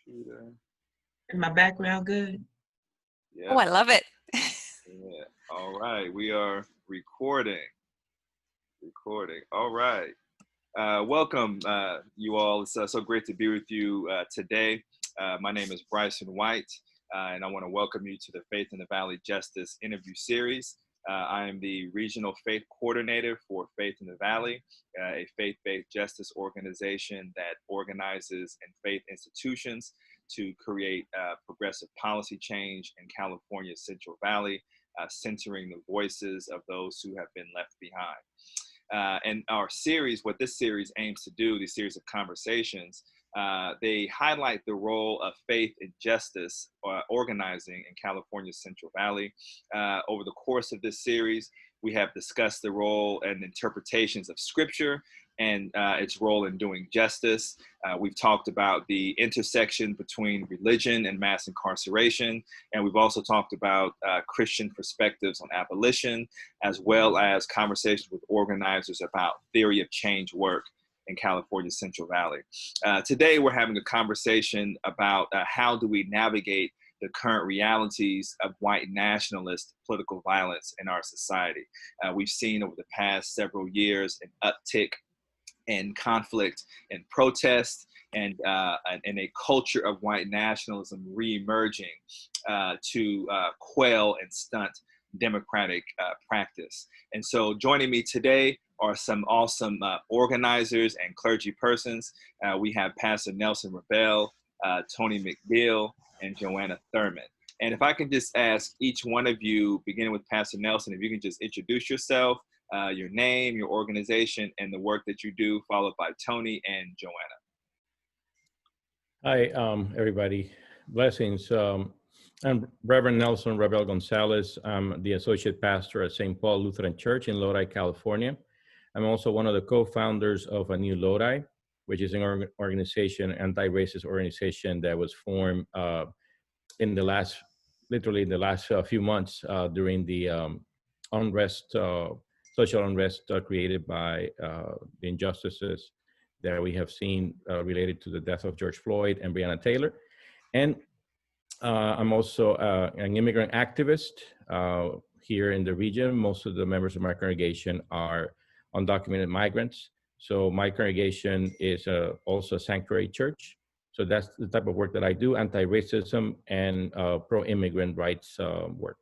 Peter. Is my background good? Yeah. Oh, I love it. Yeah. All right. We are recording. All right. Welcome, you all. It's so great to be with you today. My name is Bryson White, and I want to welcome you to the Faith in the Valley Justice interview series. I am the Regional Faith Coordinator for Faith in the Valley, a faith-based justice organization that organizes in faith institutions to create progressive policy change in California's Central Valley, centering the voices of those who have been left behind. And our series, what this series aims to do, these series of conversations, they highlight the role of faith and justice organizing in California's Central Valley. Over the course of this series, we have discussed the role and interpretations of Scripture and its role in doing justice. We've talked about the intersection between religion and mass incarceration, and we've also talked about Christian perspectives on abolition, as well as conversations with organizers about theory of change work in California's Central Valley. Today, we're having a conversation about how do we navigate the current realities of white nationalist political violence in our society. We've seen over the past several years an uptick in conflict and protest and a culture of white nationalism reemerging to quell and stunt democratic practice. And so joining me today are some awesome organizers and clergy persons. We have Pastor Nelson Rebelle, Tony McNeil, and Joanna Thurman. And if I can just ask each one of you, beginning with Pastor Nelson, if you can just introduce yourself, your name, your organization, and the work that you do, followed by Tony and Joanna. Hi, everybody. Blessings. I'm Reverend Nelson Rebelle Gonzalez. I'm the associate pastor at St. Paul Lutheran Church in Lodi, California. I'm also one of the co-founders of A New Lodi, which is an organization, anti-racist organization that was formed in the last, literally in the last few months during the unrest, social unrest created by the injustices that we have seen related to the death of George Floyd and Breonna Taylor. And I'm also an immigrant activist here in the region. Most of the members of my congregation are undocumented migrants. So my congregation is also a sanctuary church. So that's the type of work that I do, anti-racism and pro-immigrant rights work.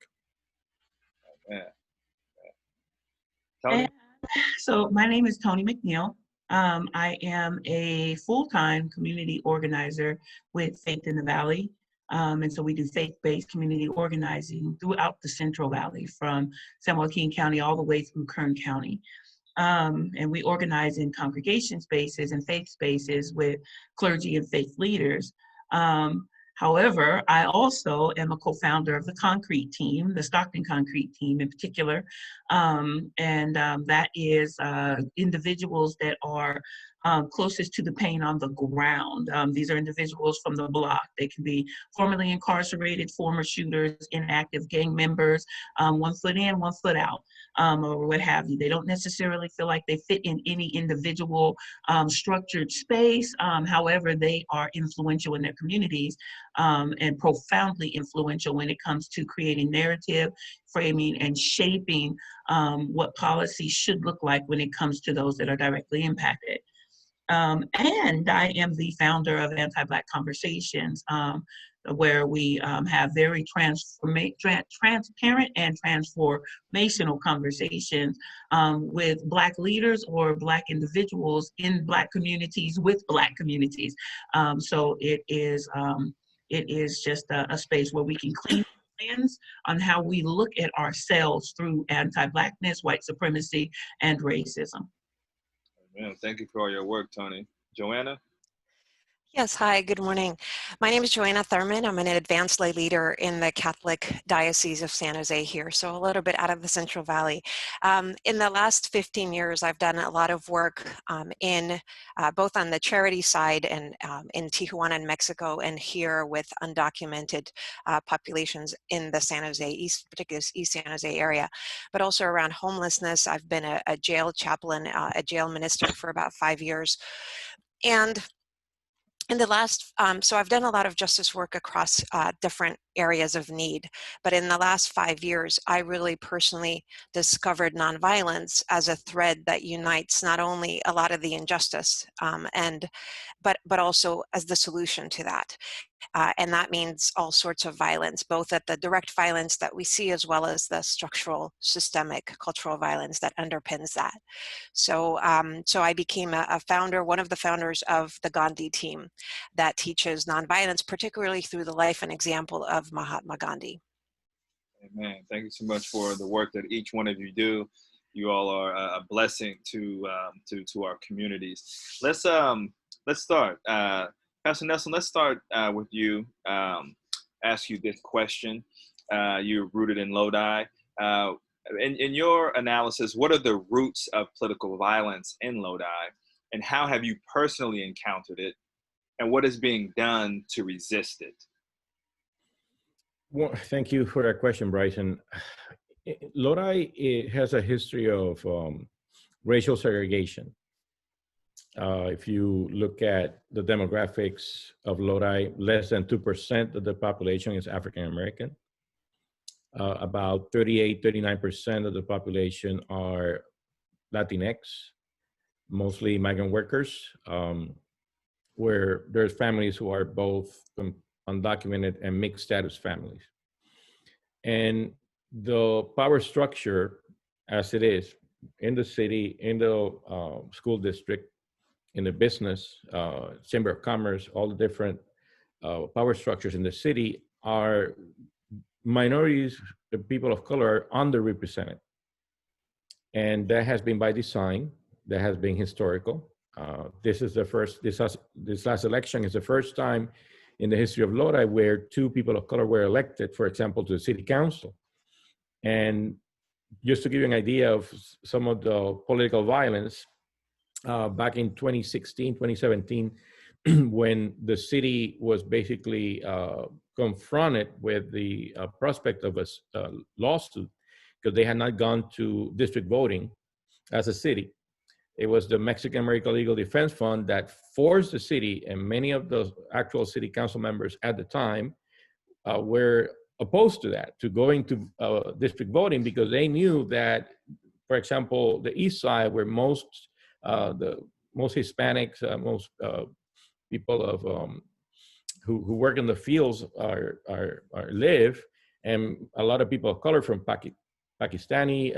Yeah. Tony? So my name is Tony McNeil. I am a full-time community organizer with Faith in the Valley. And so we do faith-based community organizing throughout the Central Valley, from San Joaquin County all the way through Kern County. And we organize in congregation spaces and faith spaces with clergy and faith leaders. However, I also am a co-founder of the Concrete team, the Stockton Concrete team in particular. That is individuals that are closest to the pain on the ground. These are individuals from the block. They can be formerly incarcerated, former shooters, inactive gang members, 1 foot in, 1 foot out, or what have you. They don't necessarily feel like they fit in any individual structured space. However, they are influential in their communities and profoundly influential when it comes to creating narrative, framing, and shaping what policy should look like when it comes to those that are directly impacted. And I am the founder of Anti-Black Conversations, where we have very transparent and transformational conversations with Black leaders or Black individuals in Black communities with Black communities. So it is just a space where we can clean lens on how we look at ourselves through anti-Blackness, white supremacy, and racism. Amen. Thank you for all your work, Tony. Joanna? Yes, hi, good morning. My name is Joanna Thurman. I'm an advanced lay leader in the Catholic Diocese of San Jose here, so a little bit out of the Central Valley. In the last 15 years, I've done a lot of work in both on the charity side and in Tijuana and Mexico, and here with undocumented populations in the San Jose, particularly East San Jose area, but also around homelessness. I've been a jail chaplain, a jail minister for about 5 years. And in the last, so I've done a lot of justice work across different areas of need, but in the last 5 years, I really personally discovered nonviolence as a thread that unites not only a lot of the injustice, but also as the solution to that. And that means all sorts of violence, both at the direct violence that we see, as well as the structural, systemic, cultural violence that underpins that. So, so I became a founder, one of the founders of the Gandhi team that teaches nonviolence, particularly through the life and example of Mahatma Gandhi. Amen. Thank you so much for the work that each one of you do. You all are a blessing to our communities. Let's start. Pastor Nelson, let's start with you. Ask you this question. You're rooted in Lodi. In your analysis, what are the roots of political violence in Lodi, and how have you personally encountered it, and what is being done to resist it? Well, thank you for that question, Bryson. Lodi, it has a history of racial segregation. If you look at the demographics of Lodi, less than 2% of the population is African American. About 38, 39% of the population are Latinx, mostly migrant workers, where there's families who are both undocumented and mixed status families. And the power structure as it is in the city, in the school district, in the business, chamber of commerce, all the different power structures in the city are minorities, the people of color are underrepresented. And that has been by design, that has been historical. This last election is the first time in the history of Lodi where 2 people of color were elected, for example, to the city council. And just to give you an idea of some of the political violence, back in 2016, 2017, when the city was basically confronted with the prospect of a lawsuit because they had not gone to district voting as a city. It was the Mexican American Legal Defense Fund that forced the city, and many of the actual city council members at the time were opposed to that, to going to district voting, because they knew that, for example, the East Side, where most Hispanics, most people of who work in the fields live, and a lot of people of color from Pakistani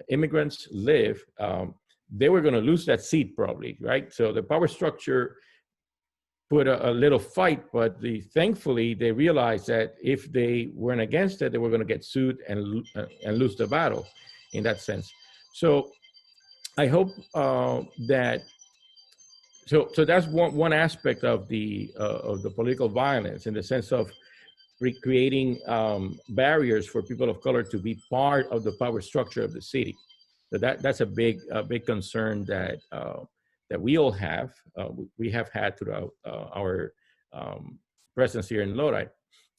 immigrants live, they were going to lose that seat probably, right? So the power structure put a little fight, but thankfully they realized that if they weren't against it, they were going to get sued and lose the battle in that sense. So I hope that, so that's one aspect of the political violence, in the sense of creating barriers for people of color to be part of the power structure of the city. So that's a big concern that we all have. We have had throughout our presence here in Lodi.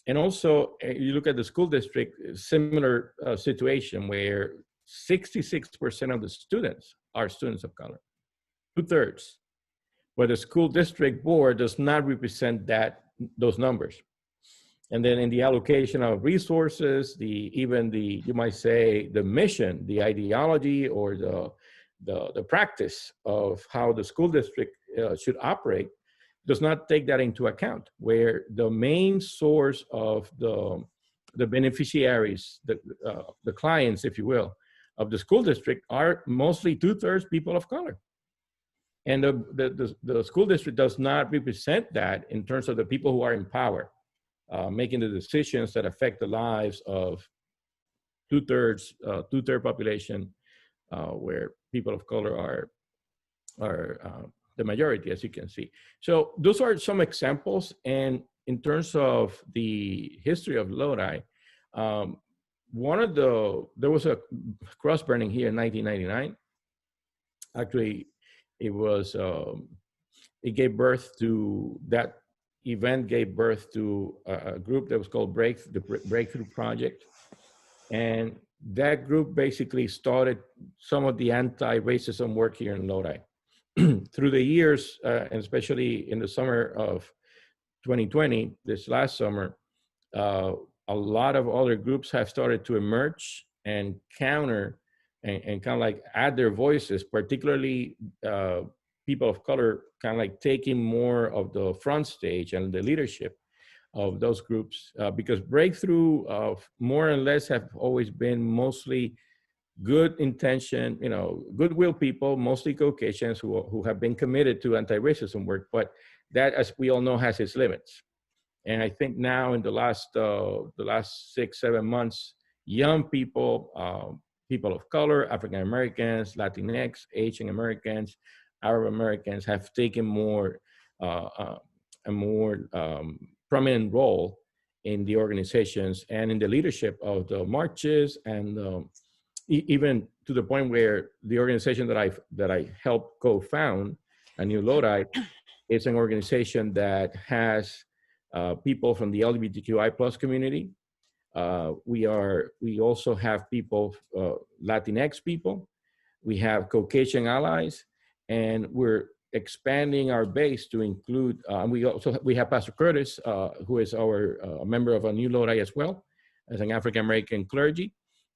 And also, you look at the school district, similar situation where 66% of the students are students of color, 2/3. But the school district board does not represent those numbers. And then in the allocation of resources, you might say the mission, the ideology, or the practice of how the school district should operate does not take that into account, where the main source of the beneficiaries, the clients, if you will, of the school district are mostly 2/3 people of color. And the school district does not represent that in terms of the people who are in power, making the decisions that affect the lives of 2/3 population, where people of color are the majority, as you can see. So those are some examples. And in terms of the history of Lodi, there was a cross burning here in 1999. Actually, it gave birth to, that event gave birth to a group that was called the Breakthrough Project. And that group basically started some of the anti-racism work here in Lodi. through the years, and especially in the summer of 2020, this last summer, a lot of other groups have started to emerge and counter and kind of like add their voices, particularly people of color, kind of like taking more of the front stage and the leadership of those groups, because breakthrough of more or less have always been mostly good intention, goodwill people, mostly Caucasians who have been committed to anti-racism work, but that, as we all know, has its limits. And I think now in the last 6-7 months, young people, people of color, African Americans, Latinx, Asian Americans, Arab Americans have taken a more prominent role in the organizations and in the leadership of the marches, and even to the point where the organization that I helped co-found, A New Lodi, is an organization that has people from the LGBTQI plus community. We also have people, Latinx people. We have Caucasian allies, and we're expanding our base to include. We have Pastor Curtis, who is a member of A New Lodi as well, as an African American clergy,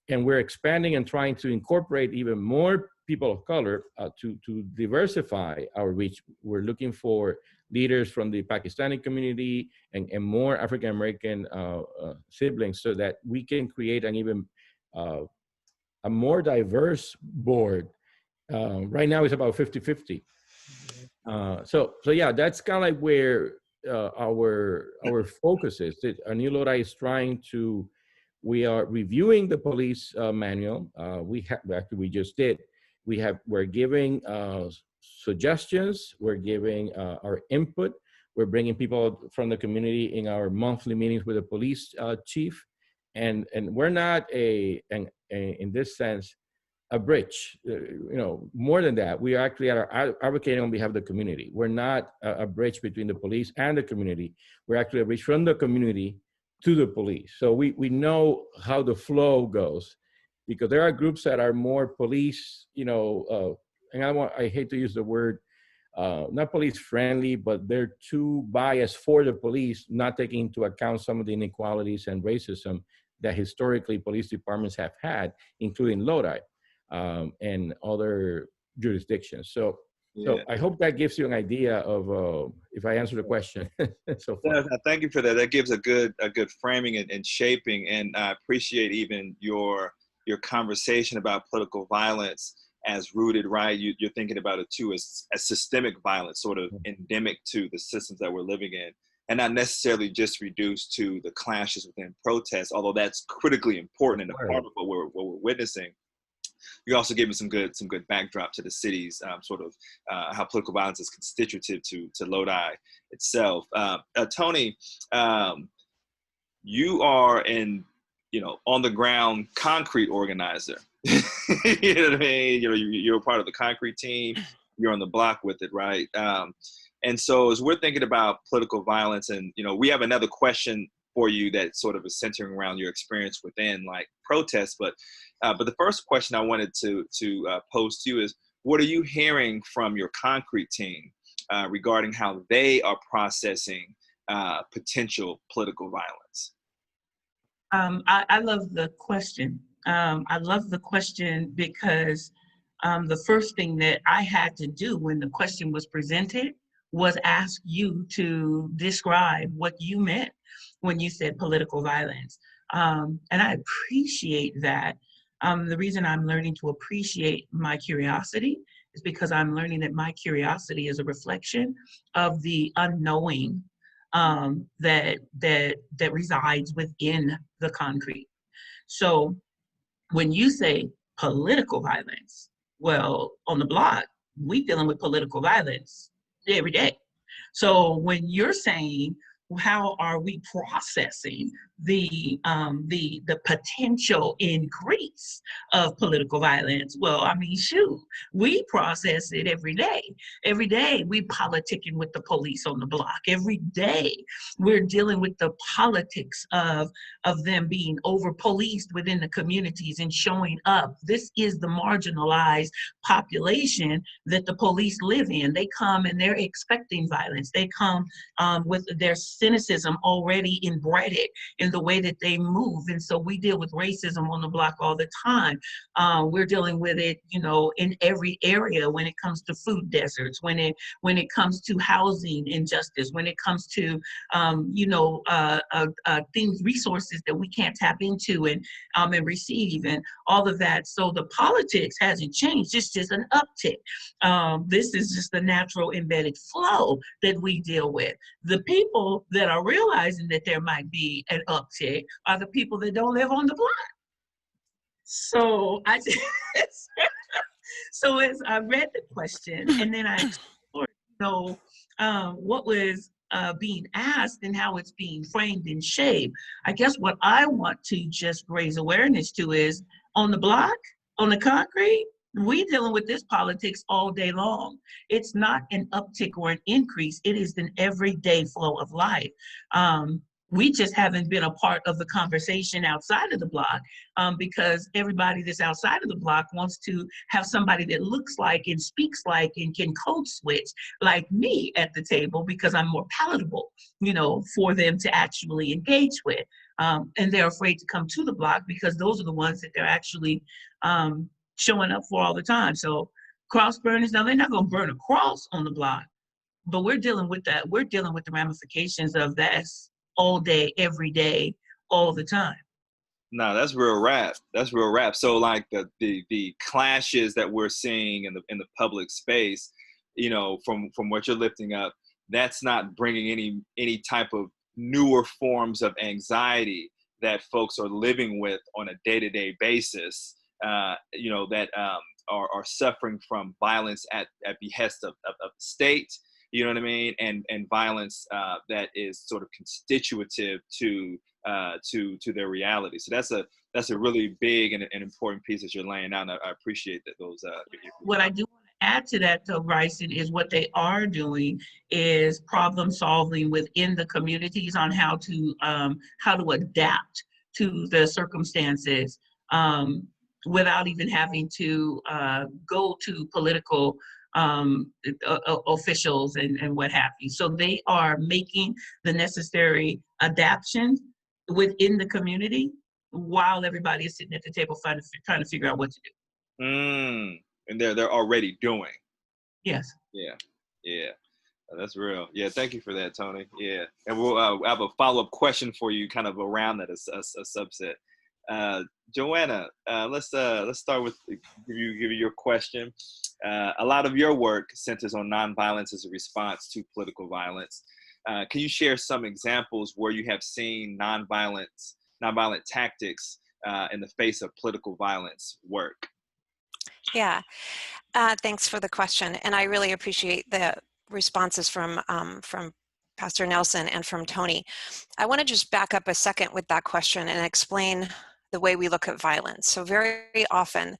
and we're expanding and trying to incorporate even more people of color to diversify our reach. We're looking for leaders from the Pakistani community and more African American siblings, so that we can create an even a more diverse board. Right now it's about 50-50. So yeah, that's kind of like where our focus is. A New Lodi is trying to. We are reviewing the police manual. We just did. We're giving suggestions. We're giving our input. We're bringing people from the community in our monthly meetings with the police chief, and we're not in this sense a bridge. More than that, we are actually advocating on behalf of the community. We're not a bridge between the police and the community. We're actually a bridge from the community to the police. So we know how the flow goes, because there are groups that are more police, and I hate to use the word, not police friendly, but they're too biased for the police, not taking into account some of the inequalities and racism that historically police departments have had, including Lodi and other jurisdictions. So I hope that gives you an idea of if I answer the question so far. Yeah, thank you for that. That gives a good framing and shaping, and I appreciate even your conversation about political violence as rooted, right? You're thinking about it too as systemic violence, sort of endemic to the systems that we're living in, and not necessarily just reduced to the clashes within protests, although that's critically important and a part of what we're witnessing. You also gave me some good backdrop to the city's sort of how political violence is constitutive to Lodi itself. Tony, you are on the ground concrete organizer. You know what I mean? You're a part of the concrete team. You're on the block with it, right? And so as we're thinking about political violence, and we have another question for you that sort of is centering around your experience within like protests, but the first question I wanted to pose to you is, what are you hearing from your concrete team regarding how they are processing potential political violence? I love the question. I love the question because the first thing that I had to do when the question was presented was ask you to describe what you meant when you said political violence. And I appreciate that. The reason I'm learning to appreciate my curiosity is because I'm learning that my curiosity is a reflection of the unknowing that resides within the concrete. So when you say political violence, well, on the block, we dealing with political violence every day. So when you're saying how are we processing the potential increase of political violence? Well, I mean, shoot, we process it every day. Every day we politicking with the police on the block. Every day we're dealing with the politics of them being over policed within the communities and showing up. This is the marginalized population that the police live in. They come and they're expecting violence. They come with their cynicism already embedded in the way that they move. And so we deal with racism on the block all the time. We're dealing with it, you know, in every area when it comes to food deserts, when it comes to housing injustice, when it comes to, things, resources that we can't tap into and receive and all of that. So the politics hasn't changed. It's just an uptick. This is just the natural embedded flow that we deal with. The people that are realizing that there might be an uptick are the people that don't live on the block. So so as I read the question and then I explored, what was being asked and how it's being framed and shaped, I guess what I want to just raise awareness to is on the block, on the concrete, we dealing with this politics all day long. It's not an uptick or an increase. It is an everyday flow of life. We just haven't been a part of the conversation outside of the block because everybody that's outside of the block wants to have somebody that looks like and speaks like and can code switch like me at the table because I'm more palatable, for them to actually engage with. And they're afraid to come to the block because those are the ones that they're actually showing up for all the time. So cross burners, now they're not going to burn a cross on the block, but we're dealing with that. We're dealing with the ramifications of that all day, every day, all the time. No, that's real rap. That's real rap. So like the clashes that we're seeing in the public space, from what you're lifting up, that's not bringing any type of newer forms of anxiety that folks are living with on a day-to-day basis. That are suffering from violence at behest of the state, you know what I mean, and violence that is sort of constitutive to their reality. So that's a really big and important piece that you're laying out. And I appreciate that those. What I do want to add to that, though, Bryson, is what they are doing is problem solving within the communities on how to adapt to the circumstances. Without even having to go to political officials and what have you. So they are making the necessary adaptations within the community while everybody is sitting at the table trying to figure out what to do. And they're already doing. Yes. Yeah. That's real. Yeah, thank you for that, Tony. Yeah, and we'll have a follow-up question for you, kind of around that, a subset. Joanna, let's start with give you your question. A lot of your work centers on nonviolence as a response to political violence. Can you share some examples where you have seen nonviolent tactics in the face of political violence work? Yeah, thanks for the question, and I really appreciate the responses from Pastor Nelson and from Tony. I want to just back up a second with that question and explain the way we look at violence. So very often,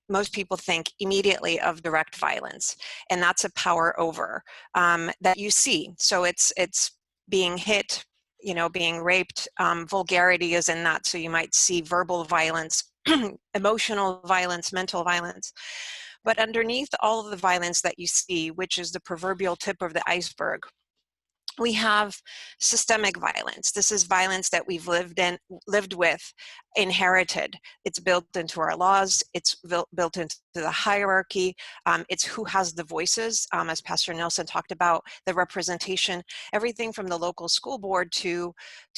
most people think immediately of direct violence, and that's a power over that you see. So it's being hit, being raped. Vulgarity is in that, so you might see verbal violence, emotional violence, mental violence. But underneath all of the violence that you see, which is the proverbial tip of the iceberg, we have systemic violence. This is violence that we've lived with, inherited. It's built into our laws. It's built into the hierarchy. It's who has the voices, as Pastor Nelson talked about, the representation, everything from the local school board to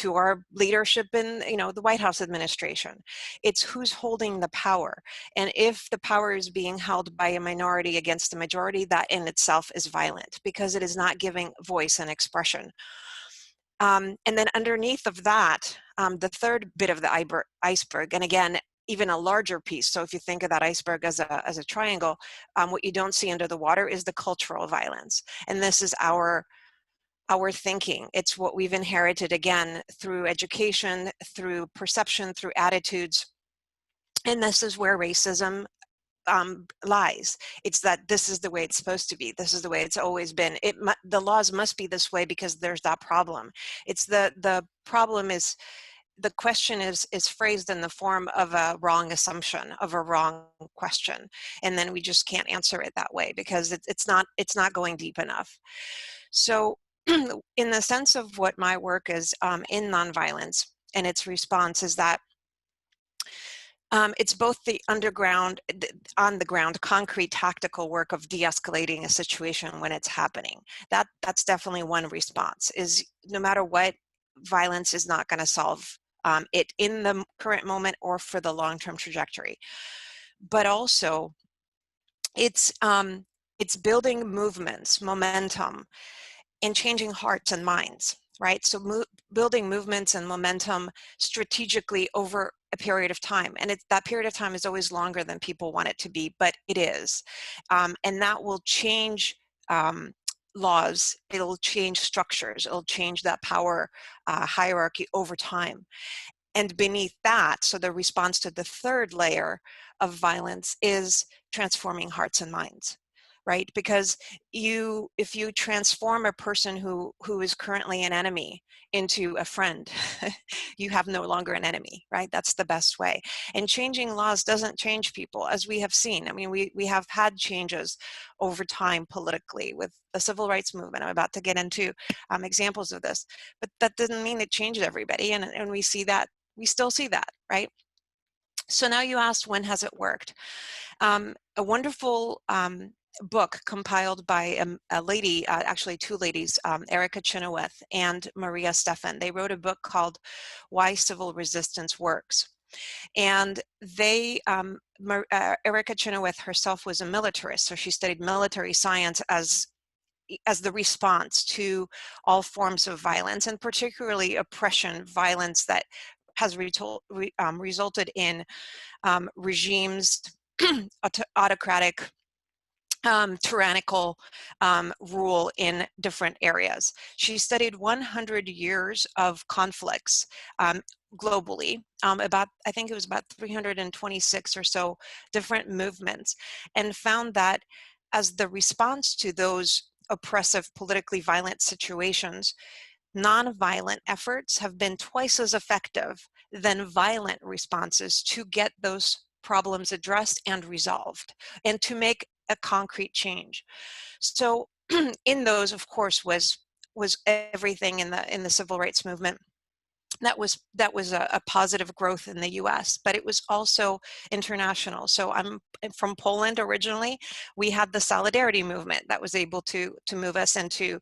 our leadership in the White House administration. It's who's holding the power. And if the power is being held by a minority against the majority, that in itself is violent because it is not giving voice and expression. And then underneath of that, the third bit of the iceberg, and again, even a larger piece. So if you think of that iceberg as a triangle, what you don't see under the water is the cultural violence. And this is our our thinking. It's what we've inherited, again, through education, through perception, through attitudes. And this is where racism lies. It's that this is the way it's supposed to be. This is the way it's always been. The laws must be this way because there's that problem. It's the problem is, the question is phrased in the form of a wrong assumption, of a wrong question, and then we just can't answer it that way because it's not going deep enough. So in the sense of what my work is in nonviolence and its response is that it's both the on the ground, concrete tactical work of de-escalating a situation when it's happening. That's definitely one response, is no matter what, violence is not going to solve it in the current moment or for the long-term trajectory. But also, it's building movements, momentum, and changing hearts and minds, right? So building movements and momentum strategically over a period of time. And that period of time is always longer than people want it to be, but it is. And that will change laws, it'll change structures, it'll change that power hierarchy over time. And beneath that, so the response to the third layer of violence is transforming hearts and minds, right? Because if you transform a person who is currently an enemy into a friend, you have no longer an enemy, right? That's the best way. And changing laws doesn't change people, as we have seen. I mean, we have had changes over time politically with the civil rights movement. I'm about to get into examples of this, but that doesn't mean it changed everybody. And we see that, we still see that, right? So now you asked, when has it worked? A wonderful book compiled by a lady, actually two ladies, Erica Chenoweth and Maria Stephan. They wrote a book called Why Civil Resistance Works. And they, Erica Chenoweth herself was a militarist, so she studied military science as the response to all forms of violence, and particularly oppression, violence that has resulted in regimes, autocratic, tyrannical rule in different areas. She studied 100 years of conflicts globally, I think it was about 326 or so different movements, and found that as the response to those oppressive, politically violent situations, nonviolent efforts have been twice as effective than violent responses to get those problems addressed and resolved, and to make a concrete change. So in those, of course, was everything in the civil rights movement. That was a positive growth in the US, but it was also international. So I'm from Poland originally. We had the Solidarity movement that was able to move us into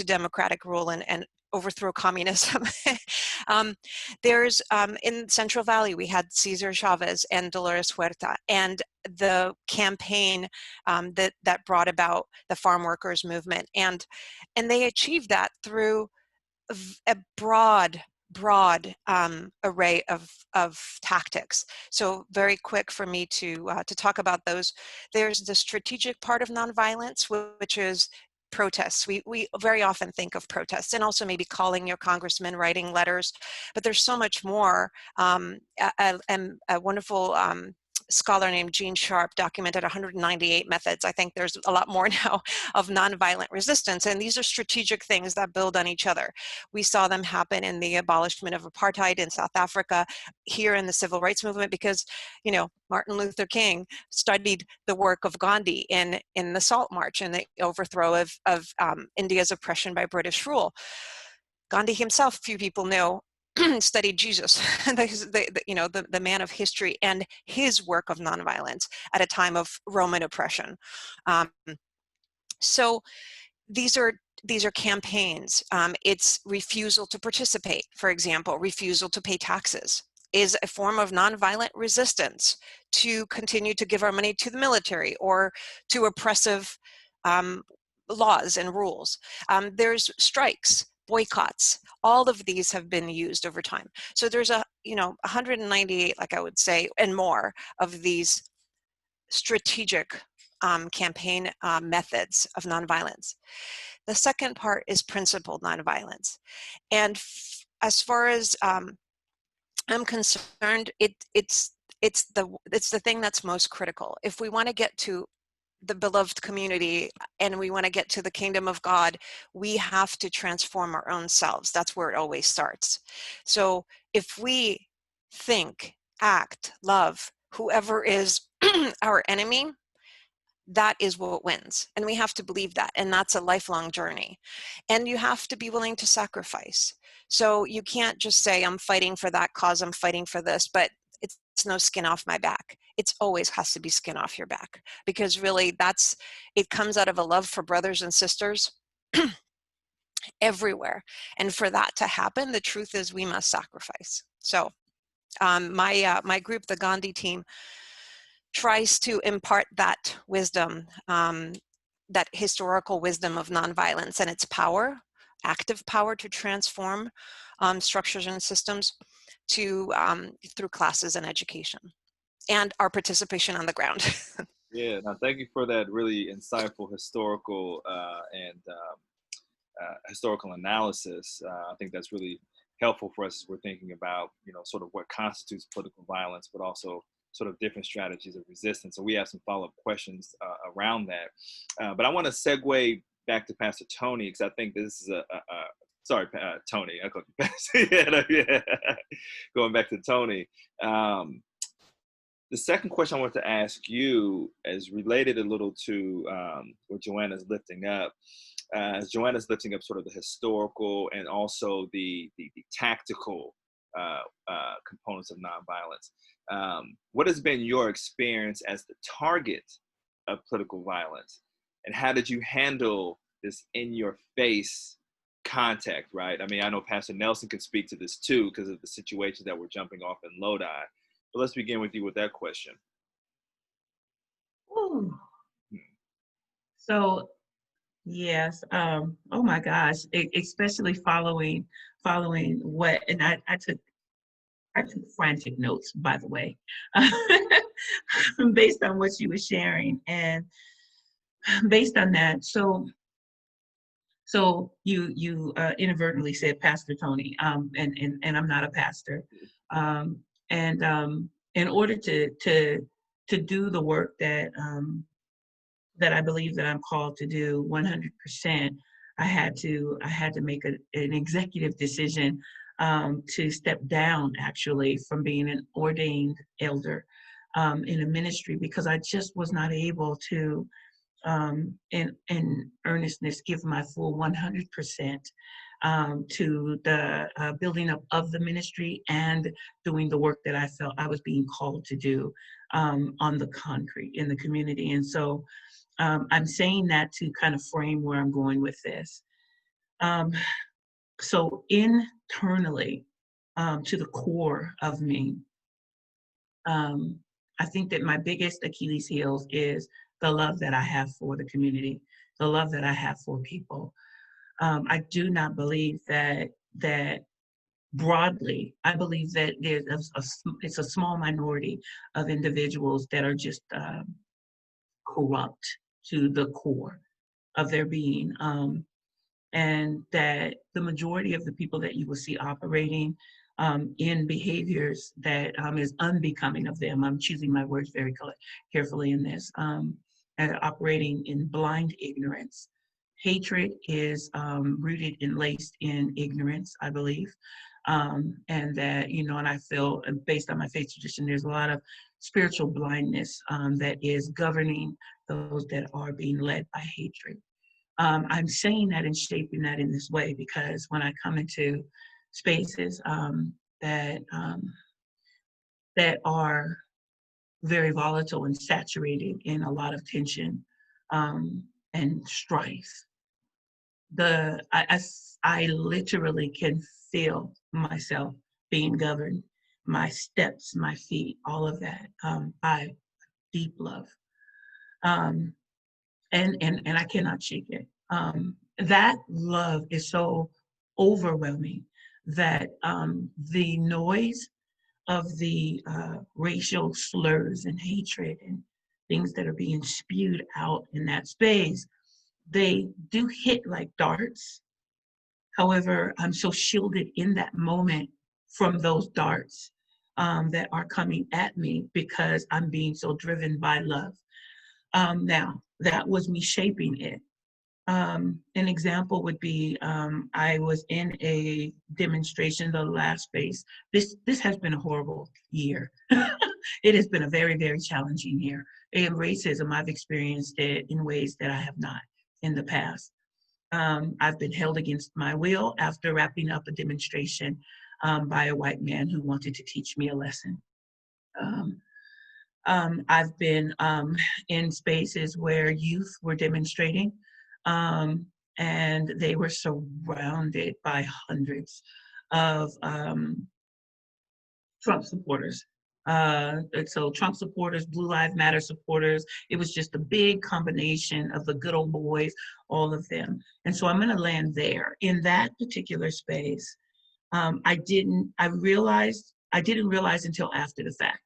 democratic rule and overthrow communism. There's in Central Valley, we had Cesar Chavez and Dolores Huerta, and the campaign that brought about the farm workers movement, and they achieved that through a broad array of tactics. So very quick for me to talk about those. There's the strategic part of nonviolence, which is protests. We very often think of protests, and also maybe calling your congressman, writing letters, but there's so much more. A wonderful scholar named Gene Sharp documented 198 methods. I think there's a lot more now of nonviolent resistance, and these are strategic things that build on each other. We saw them happen in the abolishment of apartheid in South Africa, here in the civil rights movement, because, you know, Martin Luther King studied the work of Gandhi in the Salt March and the overthrow of India's oppression by British rule. Gandhi himself, few people know, studied Jesus, the man of history, and his work of nonviolence at a time of Roman oppression. So these are campaigns. It's refusal to participate, for example, refusal to pay taxes is a form of nonviolent resistance to continue to give our money to the military or to oppressive laws and rules. There's strikes, boycotts. All of these have been used over time. So there's 198, like I would say, and more of these strategic campaign methods of nonviolence. The second part is principled nonviolence. And as far as I'm concerned, it's the thing that's most critical. If we want to get to the beloved community and we want to get to the kingdom of God, we have to transform our own selves. That's where it always starts. So if we think, act, love whoever is our enemy, that is what wins. And we have to believe that. And that's a lifelong journey. And you have to be willing to sacrifice. So you can't just say, I'm fighting for that cause, I'm fighting for this, but it's no skin off my back. It always has to be skin off your back, because really it comes out of a love for brothers and sisters everywhere. And for that to happen, the truth is we must sacrifice. So my group, the Gandhi team, tries to impart that wisdom, that historical wisdom of nonviolence and its power, active power to transform structures and systems through classes and education and our participation on the ground. Yeah, now thank you for that really insightful historical historical analysis. I think that's really helpful for us as we're thinking about, sort of what constitutes political violence, but also sort of different strategies of resistance. So we have some follow-up questions around that. But I want to segue back to Pastor Tony, because I think this is sorry, Tony. I called you Pastor. Yeah. Going back to Tony. The second question I want to ask you is related a little to what Joanna's lifting up. As Joanna's lifting up sort of the historical and also the tactical components of nonviolence. What has been your experience as the target of political violence? And how did you handle this in-your-face contact, right? I mean, I know Pastor Nelson can speak to this too because of the situations that we're jumping off in Lodi. But let's begin with you with that question. Ooh. So, yes. Oh my gosh, especially following what, and I took frantic notes, by the way, based on what you were sharing, and based on that, so you inadvertently said Pastor Tony, and I'm not a pastor, and in order to do the work that I believe that I'm called to do 100%, I had to make an executive decision to step down, actually, from being an ordained elder in a ministry, because I just was not able to, in earnestness, give my full 100% to the building up of the ministry and doing the work that I felt I was being called to do on the concrete in the community. And so I'm saying that to kind of frame where I'm going with this. So internally, to the core of me, I think that my biggest Achilles heel is the love that I have for the community, the love that I have for people. I do not believe that broadly, I believe that it's a small minority of individuals that are just corrupt to the core of their being. And that the majority of the people that you will see operating in behaviors that is unbecoming of them, I'm choosing my words very carefully in this, and operating in blind ignorance. Hatred is rooted and laced in ignorance, I believe. And that, and I feel, based on my faith tradition, there's a lot of spiritual blindness that is governing those that are being led by hatred. I'm saying that and shaping that in this way because when I come into spaces that are very volatile and saturated in a lot of tension and strife, I literally can feel myself being governed, my steps, my feet, all of that, by deep love. And I cannot shake it. That love is so overwhelming that the noise of the racial slurs and hatred and things that are being spewed out in that space, they do hit like darts. However, I'm so shielded in that moment from those darts that are coming at me because I'm being so driven by love. Now, that was me shaping it. An example would be I was in a demonstration the last space. This has been a horrible year. It has been a very, very challenging year. And racism, I've experienced it in ways that I have not in the past. I've been held against my will after wrapping up a demonstration by a white man who wanted to teach me a lesson. I've been in spaces where youth were demonstrating, and they were surrounded by hundreds of Trump supporters. And so Trump supporters, Blue Lives Matter supporters, it was just a big combination of the good old boys, all of them. And so I'm gonna land there. In that particular space, I didn't realize until after the fact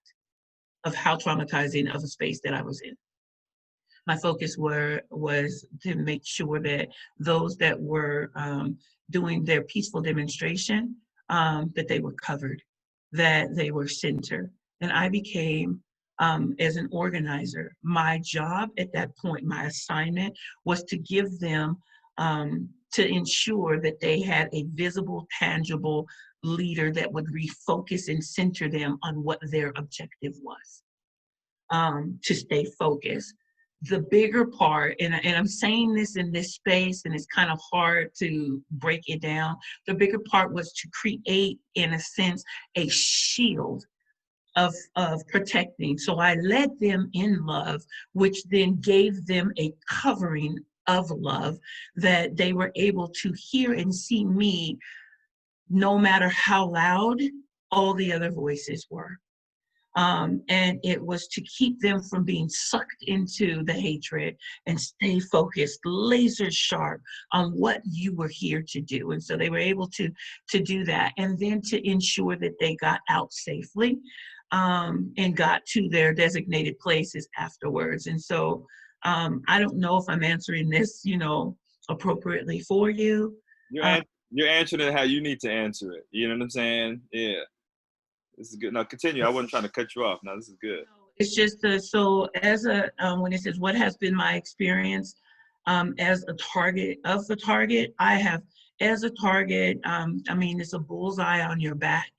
of how traumatizing of a space that I was in. My focus was to make sure that those that were doing their peaceful demonstration, that they were covered, that they were centered. And I became, as an organizer, my job at that point, my assignment was to give them, to ensure that they had a visible, tangible leader that would refocus and center them on what their objective was, to stay focused. The bigger part, and I'm saying this in this space, and it's kind of hard to break it down, the bigger part was to create, in a sense, a shield of protecting. So I led them in love, which then gave them a covering of love that they were able to hear and see me, no matter how loud all the other voices were. And it was to keep them from being sucked into the hatred and stay focused, laser sharp on what you were here to do. And so they were able to do that, and then to ensure that they got out safely, and got to their designated places afterwards. And so I don't know if I'm answering this, appropriately for you. You're answering it how you need to answer it. You know what I'm saying? Yeah. This is good. Now continue. I wasn't trying to cut you off. Now this is good. It's just so as a when it says what has been my experience as a target of the target, I have as a target. It's a bullseye on your back,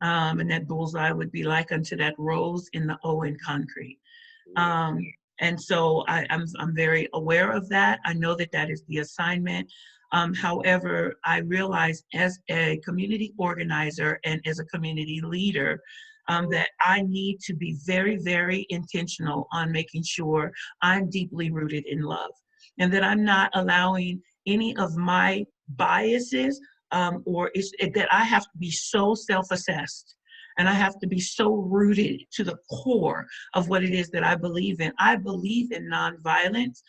and that bullseye would be like unto that rose in the O in concrete. And so I'm very aware of that. I know that that is the assignment. However, I realize as a community organizer and as a community leader that I need to be very, very intentional on making sure I'm deeply rooted in love, and that I'm not allowing any of my biases that I have to be so self-assessed, and I have to be so rooted to the core of what it is that I believe in. I believe in nonviolence.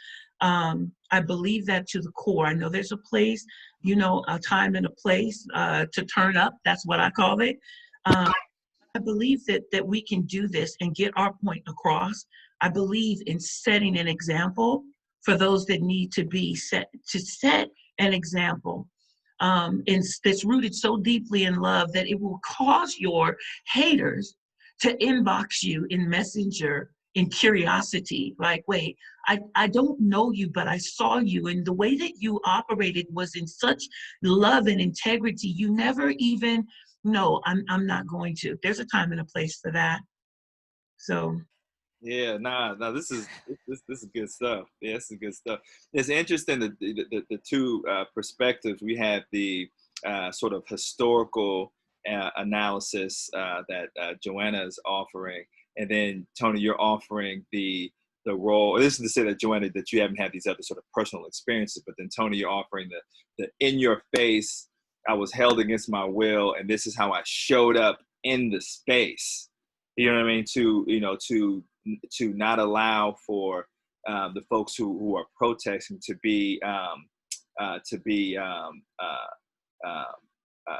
I believe that to the core. I know there's a place, a time and a place to turn up. That's what I call it. I believe that we can do this and get our point across. I believe in setting an example for those that need to be set an example. And that's rooted so deeply in love that it will cause your haters to inbox you in Messenger in curiosity, like, wait, I don't know you, but I saw you, and the way that you operated was in such love and integrity. You never even, no, I'm not going to. There's a time and a place for that. So. Yeah, this is good stuff. Yeah, this is good stuff. It's interesting that the two perspectives. We have the sort of historical analysis that Joanna is offering, and then Tony, you're offering the role. This is to say that Joanna, that you haven't had these other sort of personal experiences, but then Tony, you're offering the in your face. I was held against my will, and this is how I showed up in the space. You know what I mean? To not allow for the folks who are protesting to be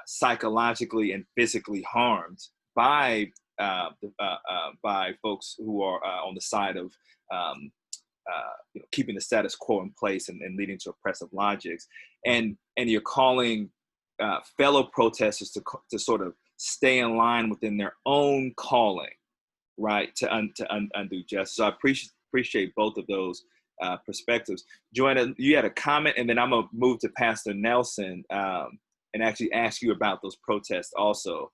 psychologically and physically harmed by by folks who are on the side of keeping the status quo in place and leading to oppressive logics, and you're calling fellow protesters to sort of stay in line within their own calling, right, to undo justice. So I appreciate both of those perspectives. Joanna, you had a comment, and then I'm gonna move to Pastor Nelson and actually ask you about those protests also.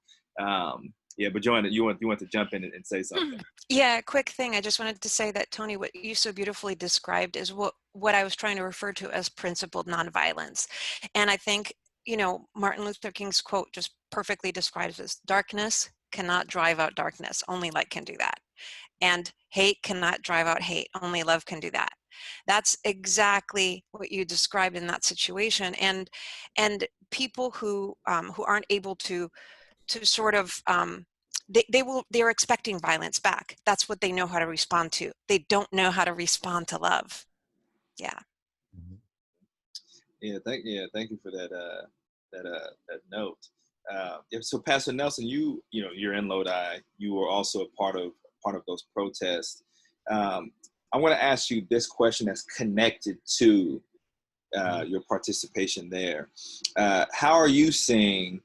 Yeah, but Joanna, you want to jump in and say something? Yeah, quick thing. I just wanted to say that, Tony, what you so beautifully described is what I was trying to refer to as principled nonviolence. And I think, Martin Luther King's quote just perfectly describes this: darkness cannot drive out darkness, only light can do that. And hate cannot drive out hate, only love can do that. That's exactly what you described in that situation. And people who aren't able to sort of they're expecting violence back. That's what they know how to respond to. They don't know how to respond to love. Yeah. Yeah, thank you for that note. So Pastor Nelson, you're in Lodi. You were also a part of those protests. I want to ask you this question that's connected to your participation there. How are you seeing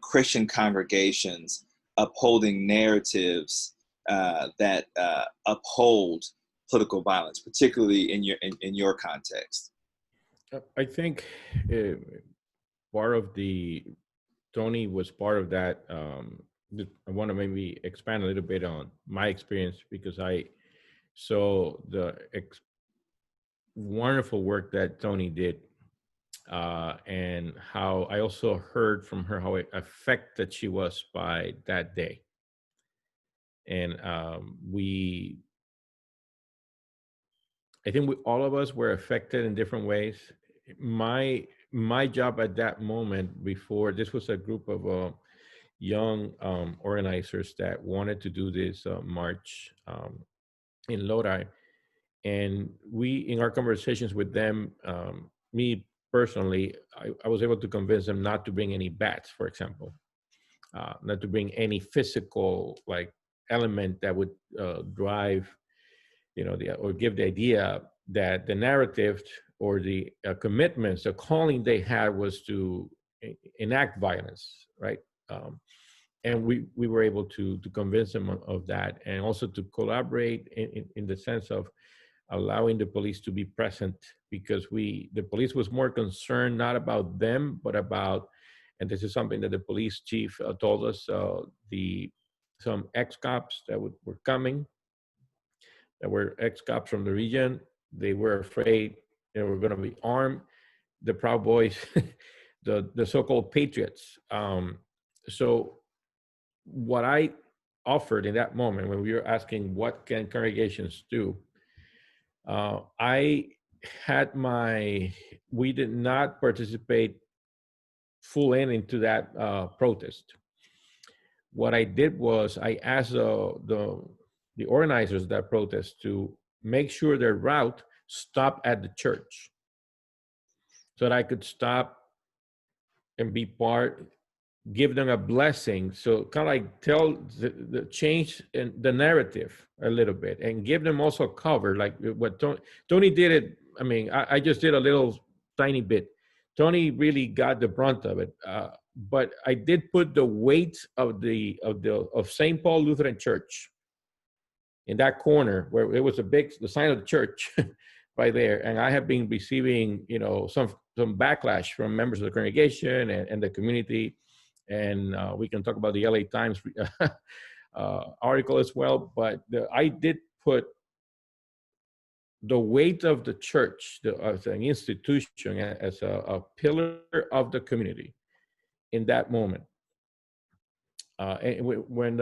Christian congregations upholding narratives that uphold political violence, particularly in your context? I think part of Tony was part of that. I want to maybe expand a little bit on my experience, because I saw the wonderful work that Tony did, and how I also heard from her how affected she was by that day. And I think all of us were affected in different ways. My job at that moment, before this, was a group of young organizers that wanted to do this march in Lodi. And in our conversations with them, me personally, I was able to convince them not to bring any bats, for example, not to bring any physical element that would drive, or give the idea that the narrative or the commitments, the calling they had was to enact violence, right? And we were able to convince them of that, and also to collaborate in the sense of allowing the police to be present, because the police was more concerned not about them, but about, and this is something that the police chief told us, some ex-cops that were coming, that were ex-cops from the region. They were afraid they were going to be armed. The Proud Boys, the so-called patriots. So what I offered in that moment, when we were asking what can congregations do, we did not participate full into that protest. What I did was I asked the organizers of that protest to make sure their route stopped at the church, so that I could stop and be part, give them a blessing. So kind of tell the change in the narrative a little bit, and give them also cover, like what Tony did it. I mean, I just did a little tiny bit. Tony really got the brunt of it. But I did put the weight of St. Paul Lutheran Church in that corner where it was the sign of the church right there. And I have been receiving, some backlash from members of the congregation and the community. And we can talk about the LA Times article as well. But I did put the weight of the church as an institution, as a pillar of the community in that moment. And when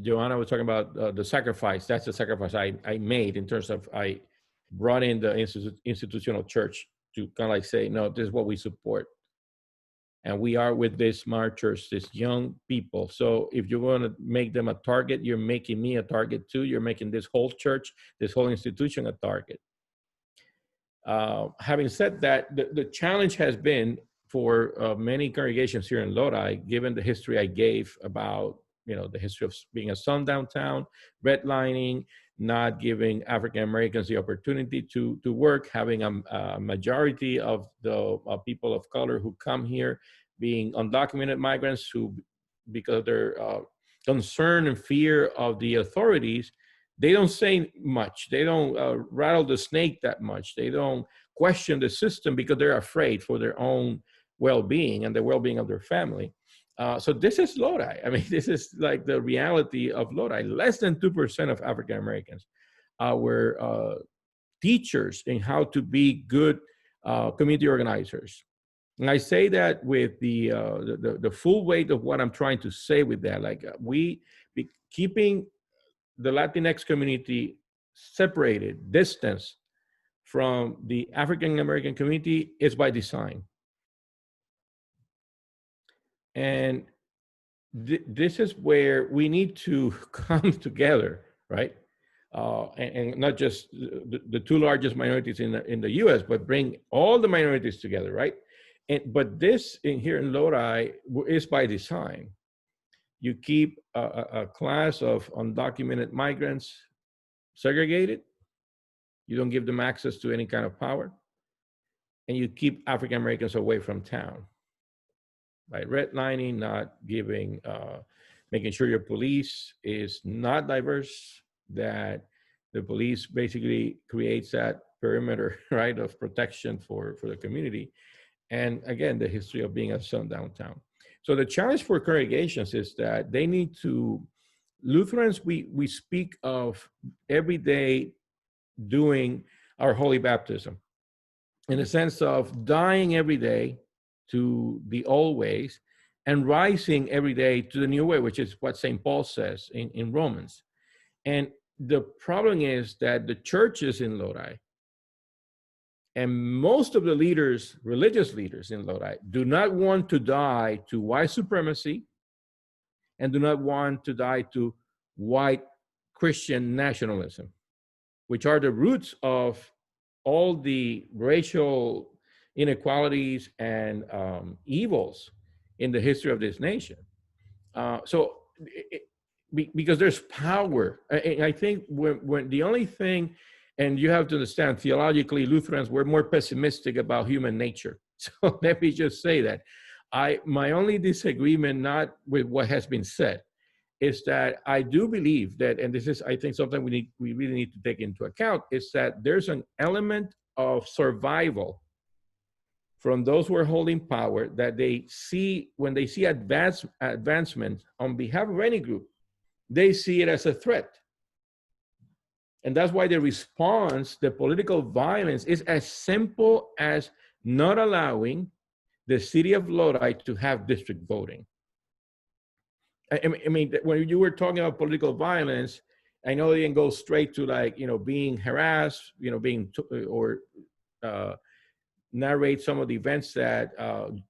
Joanna was talking about the sacrifice, that's the sacrifice I made, in terms of I brought in the institutional church to kind of say, no, this is what we support. And we are with these marchers, these young people. So if you want to make them a target, you're making me a target too. You're making this whole church, this whole institution a target. Having said that, the challenge has been for many congregations here in Lodi, given the history I gave about, the history of being a sundown town, redlining, not giving African Americans the opportunity to work, having a majority of the people of color who come here being undocumented migrants who, because of their concern and fear of the authorities, they don't say much. They don't rattle the snake that much. They don't question the system because they're afraid for their own well-being and the well-being of their family. So this is Lodi. I mean, this is like the reality of Lodi. Less than 2% of African Americans were teachers in how to be good community organizers. And I say that with the full weight of what I'm trying to say with that. Like keeping the Latinx community separated, distanced from the African American community is by design. And this is where we need to come together, right? And not just the two largest minorities in the US, but bring all the minorities together, right? But this here in Lodi is by design. You keep a class of undocumented migrants segregated. You don't give them access to any kind of power. And you keep African Americans away from town. By redlining, not giving, making sure your police is not diverse, that the police basically creates that perimeter, right, of protection for the community. And again, the history of being a sundown town. So the challenge for congregations is that they need to, Lutherans, we speak of every day doing our holy baptism in the sense of dying every day to the old ways and rising every day to the new way, which is what St. Paul says in Romans. And the problem is that the churches in Lodi and most of the leaders, religious leaders in Lodi, do not want to die to white supremacy and do not want to die to white Christian nationalism, which are the roots of all the racial inequalities and evils in the history of this nation. Because there's power. I think when the only thing, and you have to understand, theologically, Lutherans were more pessimistic about human nature. So let me just say that. My only disagreement, not with what has been said, is that I do believe that, and this is, I think, something we really need to take into account, is that there's an element of survival from those who are holding power that they see, when they see advancement on behalf of any group, they see it as a threat. And that's why the response, the political violence, is as simple as not allowing the city of Lodi to have district voting. I mean, when you were talking about political violence, I know they didn't go straight to like, being harassed, narrate some of the events that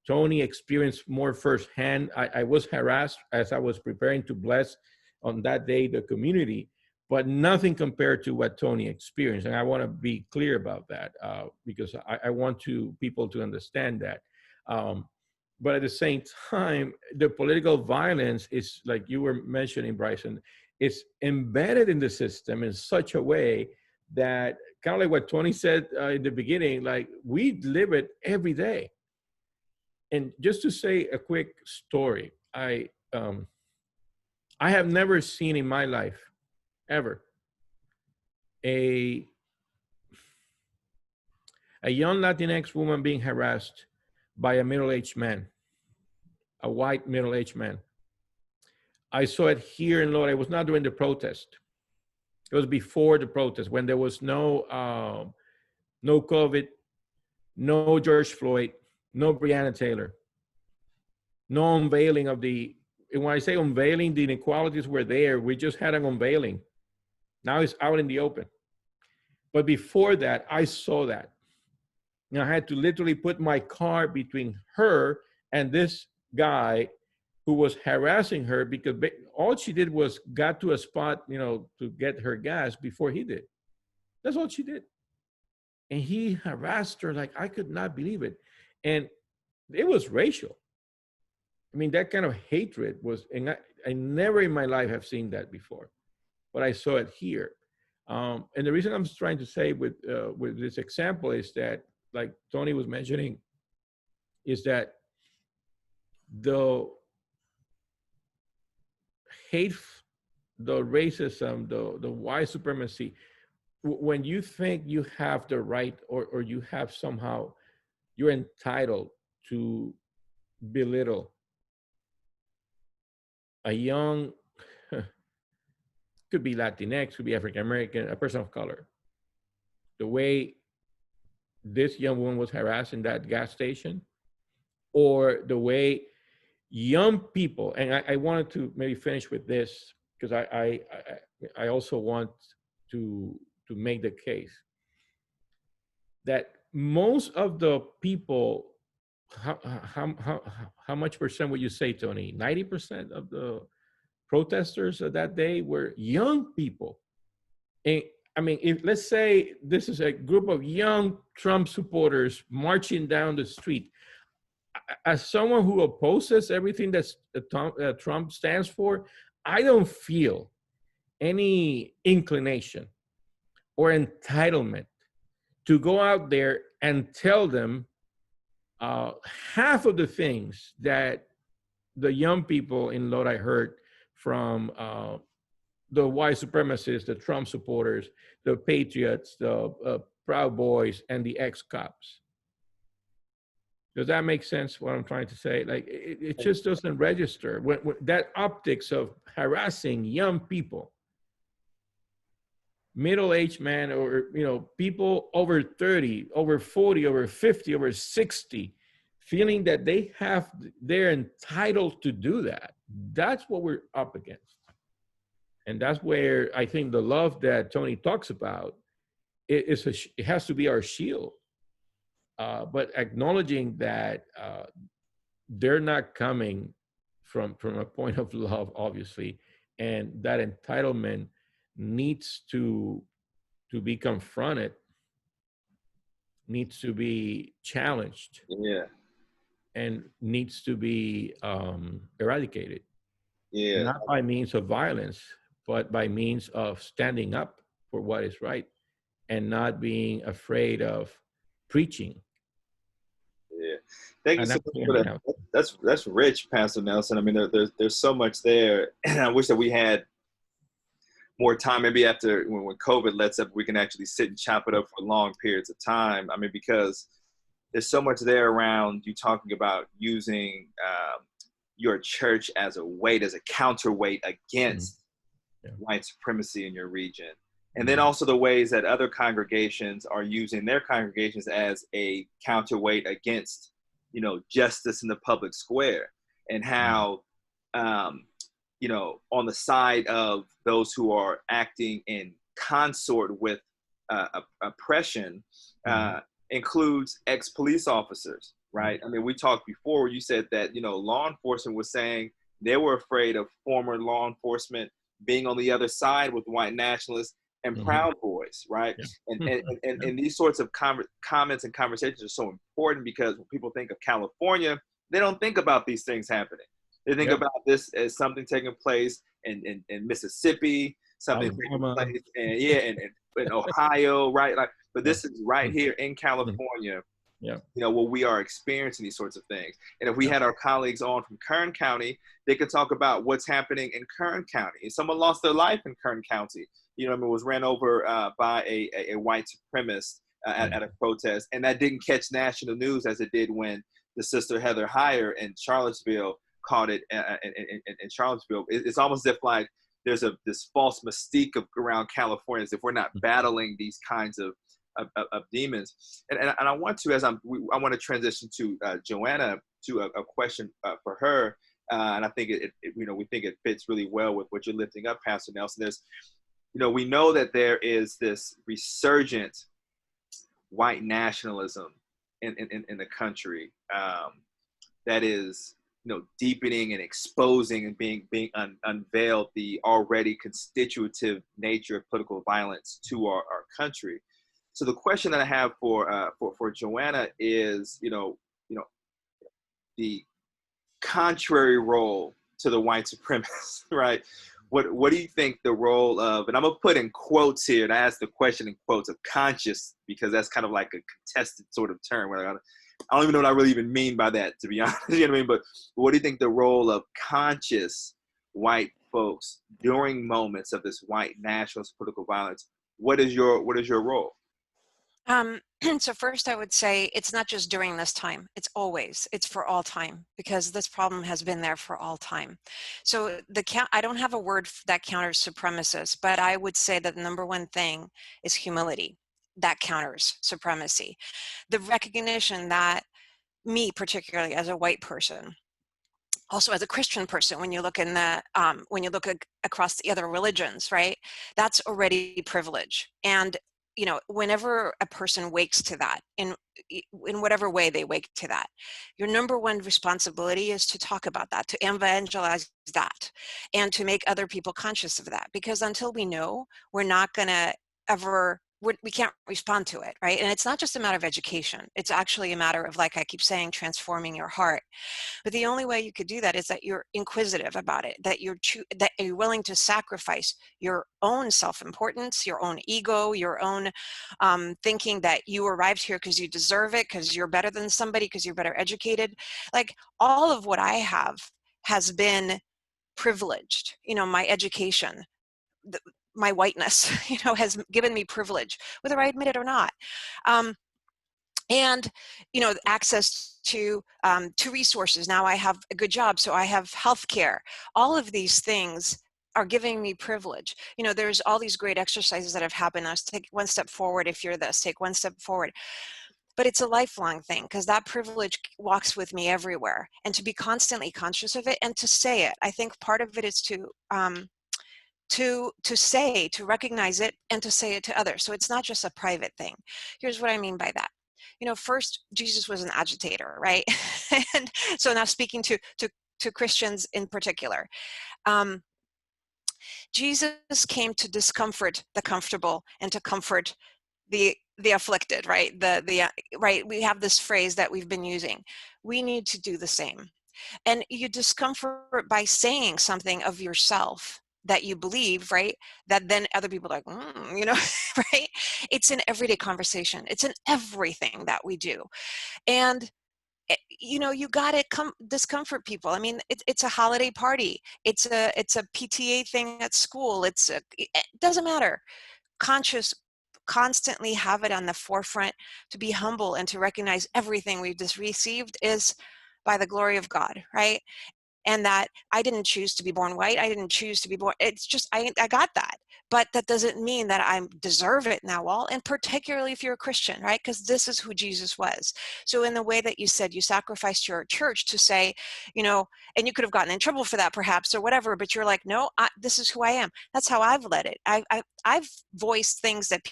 Tony experienced more firsthand. I was harassed as I was preparing to bless on that day the community, but nothing compared to what Tony experienced. And I want to be clear about that because I want people to understand that. But at the same time, the political violence is, like you were mentioning, Bryson, it's embedded in the system in such a way that, kind of like what Tony said in the beginning, like we live it every day. And just to say a quick story, I have never seen in my life, ever, a young Latinx woman being harassed by a middle-aged man, a white middle-aged man. I saw it here in Lodi. It was not during the protest. It was before the protest, when there was no COVID, no George Floyd, no Breonna Taylor, no unveiling of and when I say unveiling, the inequalities were there. We just had an unveiling. Now it's out in the open. But before that, I saw that. And I had to literally put my car between her and this guy who was harassing her, because all she did was got to a spot, to get her gas before he did. That's all she did. And he harassed her like I could not believe it. And it was racial. I mean, that kind of hatred was, and I never in my life have seen that before, but I saw it here. And the reason I'm trying to say with this example is that, like Tony was mentioning, is that the hate, the racism, the white supremacy, when you think you have the right, or you have somehow, you're entitled to belittle a young, could be Latinx, could be African American, a person of color. The way this young woman was harassed in that gas station, or the way young people, and I wanted to maybe finish with this, because I also want to make the case that most of the people, how much percent would you say, Tony? 90% of the protesters of that day were young people. And I mean, if let's say this is a group of young Trump supporters marching down the street, as someone who opposes everything that Trump stands for, I don't feel any inclination or entitlement to go out there and tell them half of the things that the young people in Lodi heard from the white supremacists, the Trump supporters, the patriots, the Proud Boys, and the ex-cops. Does that make sense, what I'm trying to say? Like, it just doesn't register. When that optics of harassing young people, middle-aged men, or people over 30, over 40, over 50, over 60, feeling that they're entitled to do that. That's what we're up against. And that's where I think the love that Tony talks about, it has to be our shield. But acknowledging that they're not coming from a point of love, obviously, and that entitlement needs to be confronted, needs to be challenged, and needs to be eradicated. Not by means of violence, but by means of standing up for what is right, and not being afraid of preaching. Thank you so much for that. That's rich, Pastor Nelson. I mean, there's so much there, and I wish that we had more time. Maybe after when COVID lets up, we can actually sit and chop it up for long periods of time. I mean, because there's so much there around you talking about using your church as a weight, as a counterweight against white supremacy in your region. And then also the ways that other congregations are using their congregations as a counterweight against, justice in the public square, and how, on the side of those who are acting in consort with oppression, includes ex-police officers, right? I mean, we talked before where you said that, law enforcement was saying they were afraid of former law enforcement being on the other side with white nationalists and Proud Boys, right? And these sorts of comments and conversations are so important, because when people think of California, they don't think about these things happening. They think about this as something taking place in Mississippi, something taking place in Ohio, right? Like, but this is right here in California. Where we are experiencing these sorts of things. And if we had our colleagues on from Kern County, they could talk about what's happening in Kern County. And someone lost their life in Kern County. Was ran over by a white supremacist at a protest. And that didn't catch national news as it did when the sister Heather Heyer in Charlottesville caught it in Charlottesville. It's almost as if like there's this false mystique around California, as if we're not battling these kinds of demons. And I want to, I want to transition to Joanna, to a question for her. And I think we think it fits really well with what you're lifting up, Pastor Nelson. There's, we know that there is this resurgent white nationalism in the country that is, deepening and exposing and being unveiled the already constitutive nature of political violence to our country. So the question that I have for Joanna is, the contrary role to the white supremacists, right? What do you think the role of, and I'm gonna put in quotes here and ask the question in quotes, of conscious, because that's kind of like a contested sort of term. Where I don't even know what I really even mean by that, to be honest. You know what I mean? But what do you think the role of conscious white folks during moments of this white nationalist political violence? What is your role? So first I would say it's not just during this time, it's always, it's for all time, because this problem has been there for all time. So I don't have a word that counters supremacists, but I would say that the number one thing is humility that counters supremacy. The recognition that me, particularly as a white person, also as a Christian person, when you look in the across the other religions, right, that's already privilege. And whenever a person wakes to that, in whatever way they wake to that, your number one responsibility is to talk about that, to evangelize that, and to make other people conscious of that. Because until we know, we're not going to ever, we can't respond to it, right? And it's not just a matter of education. It's actually a matter of, like I keep saying, transforming your heart. But the only way you could do that is that you're inquisitive about it, that you're willing to sacrifice your own self-importance, your own ego, your own thinking that you arrived here because you deserve it, because you're better than somebody, because you're better educated. Like, all of what I have has been privileged. My education, my whiteness, has given me privilege, whether I admit it or not. And access to resources. Now I have a good job, so I have health care. All of these things are giving me privilege. There's all these great exercises that have happened. Let's take one step forward. If you're this, take one step forward. But it's a lifelong thing, because that privilege walks with me everywhere, and to be constantly conscious of it and to say it. I think part of it is to recognize it and to say it to others. So it's not just a private thing. Here's what I mean by that. First, Jesus was an agitator, right? And so now speaking to Christians in particular, Jesus came to discomfort the comfortable and to comfort the afflicted, right? Right. We have this phrase that we've been using. We need to do the same. And you discomfort by saying something of yourself that you believe, right? That then other people are like, right? It's an everyday conversation. It's in everything that we do. And you got to discomfort people. I mean, it's a holiday party. It's a PTA thing at school. It doesn't matter. Constantly have it on the forefront, to be humble and to recognize everything we've just received is by the glory of God, right? And that I didn't choose to be born white. I didn't choose to be born. It's just, I got that. But that doesn't mean that I deserve it now all. And particularly if you're a Christian, right? Because this is who Jesus was. So in the way that you said, you sacrificed your church to say, and you could have gotten in trouble for that perhaps or whatever, but you're like, no, this is who I am. That's how I've led it. I've voiced things that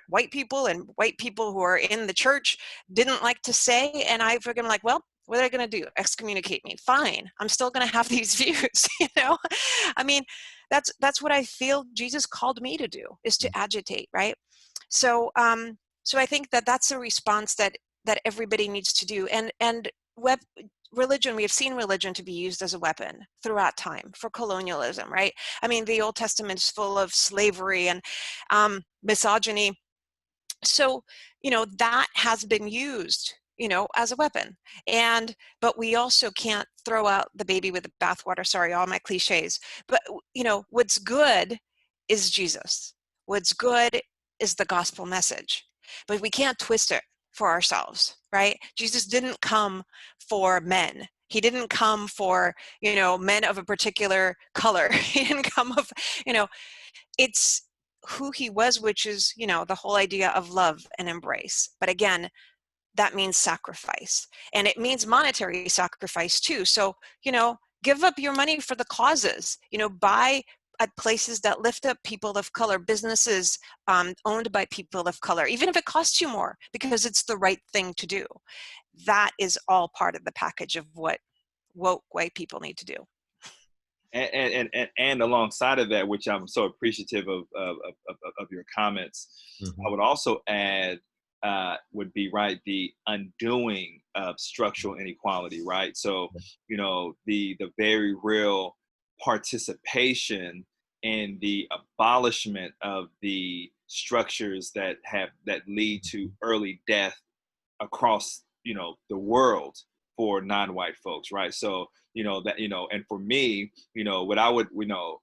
white people and white people who are in the church didn't like to say. And I've been like, well, what are they going to do? Excommunicate me? Fine. I'm still going to have these views, I mean, that's what I feel Jesus called me to do, is to agitate, right? So I think that's a response that everybody needs to do. And religion, we have seen religion to be used as a weapon throughout time for colonialism, right? I mean, the Old Testament is full of slavery and misogyny. So, that has been used, as a weapon. But we also can't throw out the baby with the bathwater. Sorry, all my cliches. But, what's good is Jesus. What's good is the gospel message. But we can't twist it for ourselves, right? Jesus didn't come for men. He didn't come for, men of a particular color. He didn't come of, it's who he was, which is, the whole idea of love and embrace. But again, that means sacrifice, and it means monetary sacrifice too. So, give up your money for the causes, buy at places that lift up people of color, businesses owned by people of color, even if it costs you more, because it's the right thing to do. That is all part of the package of what woke white people need to do. And alongside of that, which I'm so appreciative of your comments, I would also add would be the undoing of structural inequality, right? So, you know, the very real participation in the abolishment of the structures that lead to early death across, you know, the world for non-white folks, right? So, you know, that, you know, and for me, you know, what I would, you know,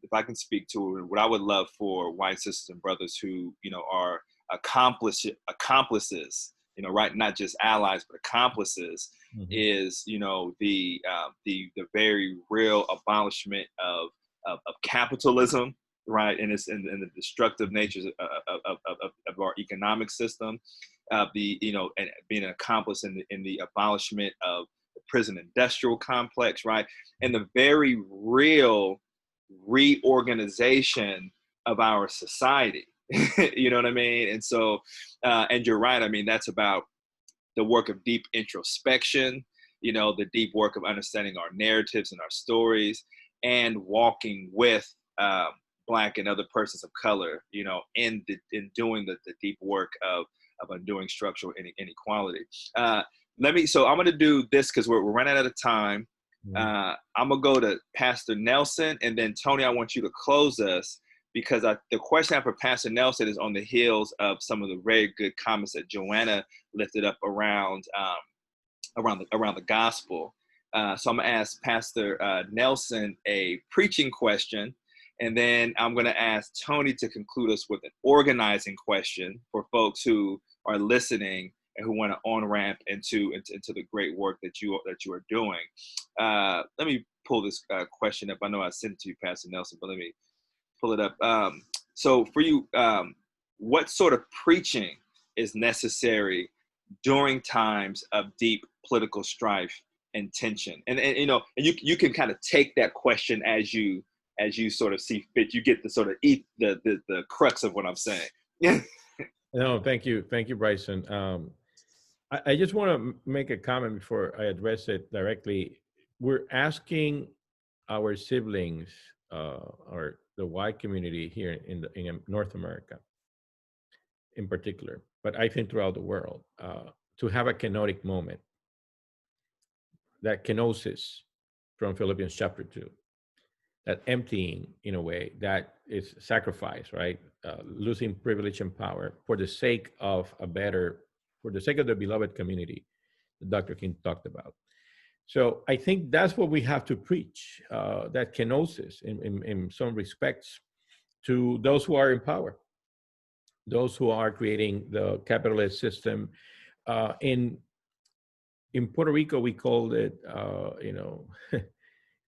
if I can speak to what I would love for white sisters and brothers who, you know, are accomplices, you know, right, not just allies but accomplices, is, you know, the very real abolishment of capitalism, right, and it's in the destructive natures of our economic system, you know, and being an accomplice in the abolishment of the prison industrial complex, right, and the very real reorganization of our society. You know what I mean? And so, and you're right. I mean, that's about the work of deep introspection, you know, the deep work of understanding our narratives and our stories, and walking with Black and other persons of color, you know, in doing the deep work of undoing structural inequality. So I'm going to do this because we're running out of time. I'm going to go to Pastor Nelson, and then Tony, I want you to close us, because the question I have for Pastor Nelson is on the heels of some of the very good comments that Joanna lifted up around the gospel. So I'm going to ask Pastor Nelson a preaching question, and then I'm going to ask Tony to conclude us with an organizing question for folks who are listening and who want to on-ramp into the great work that you are doing. Let me pull this question up. I know I sent it to you, Pastor Nelson, but let me pull it up. So for you, what sort of preaching is necessary during times of deep political strife and tension? And you know, and you can kind of take that question as you sort of see fit. You get to sort of eat the crux of what I'm saying. No, thank you, Bryson. I just want to make a comment before I address it directly. We're asking our siblings, or the white community here in North America, in particular, but I think throughout the world, to have a kenotic moment, that kenosis from Philippians chapter 2, that emptying, in a way, that is sacrifice, right? Losing privilege and power for the sake of the beloved community that Dr. King talked about. So I think that's what we have to preach, that kenosis in some respects, to those who are in power, those who are creating the capitalist system. In Puerto Rico, we called it, you know, kind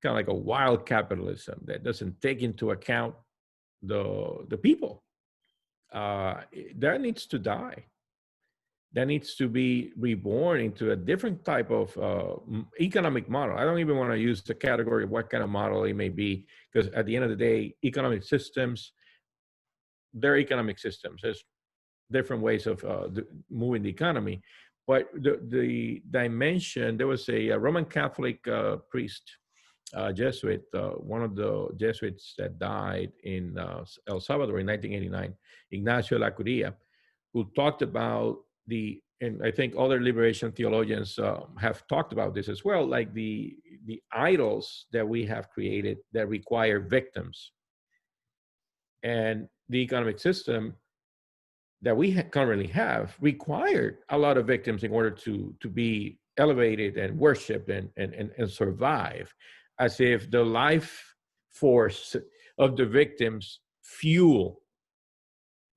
of like a wild capitalism that doesn't take into account the people. That needs to die. That needs to be reborn into a different type of economic model. I don't even want to use the category of what kind of model it may be, because at the end of the day, economic systems, they're economic systems. There's different ways of moving the economy. But the dimension, there was a Roman Catholic priest, Jesuit, one of the Jesuits that died in El Salvador in 1989, Ignacio La Curia, who talked about and I think other liberation theologians have talked about this as well, like the idols that we have created that require victims. And the economic system that we currently have required a lot of victims in order to be elevated and worshiped and survive, as if the life force of the victims fuel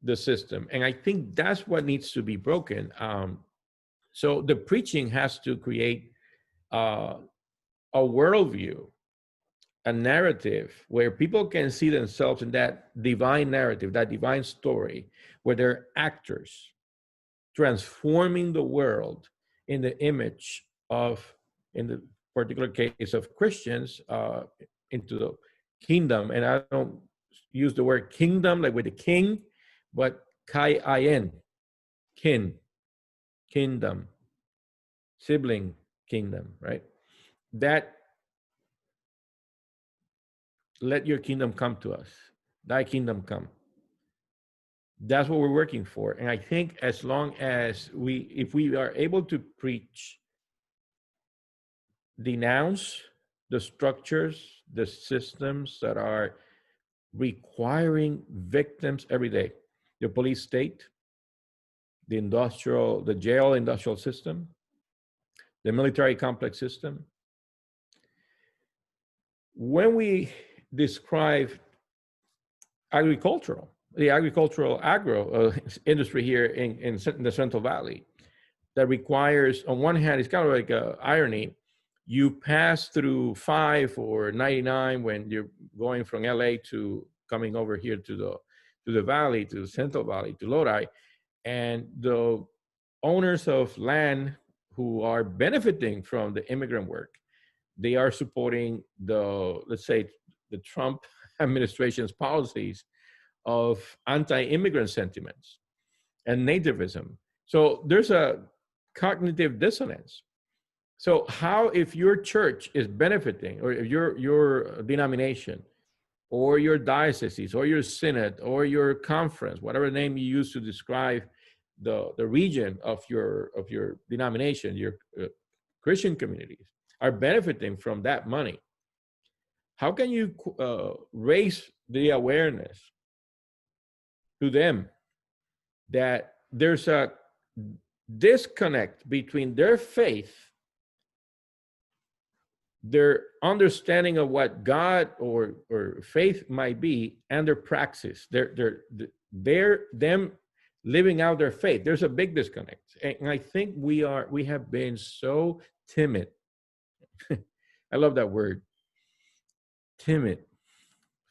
the system. And I think that's what needs to be broken. So the preaching has to create a worldview, a narrative where people can see themselves in that divine narrative, that divine story, where they're actors transforming the world in the image of, in the particular case of Christians, into the kingdom. And I don't use the word kingdom like with the king, but K-I-N, kingdom, sibling kingdom, right? That, let your kingdom come to us, thy kingdom come. That's what we're working for. And I think as long as if we are able to preach denounce the structures, the systems that are requiring victims every day. The police state, the jail industrial system, the military complex system. When we describe the agro industry here in the Central Valley, that requires, on one hand, it's kind of like a irony. You pass through 5 or 99 when you're going from LA to coming over here to the valley, to the Central Valley, to Lodi, and the owners of land who are benefiting from the immigrant work, they are supporting let's say, the Trump administration's policies of anti-immigrant sentiments and nativism. So there's a cognitive dissonance. So how, if your church is benefiting, or if your denomination or your diocese or your synod or your conference, whatever name you use to describe the region of your denomination, your Christian communities are benefiting from that money, how can you raise the awareness to them that there's a disconnect between their faith, their understanding of what God or faith might be, and their praxis, them living out their faith? There's a big disconnect, and I think we have been so timid. I love that word, timid,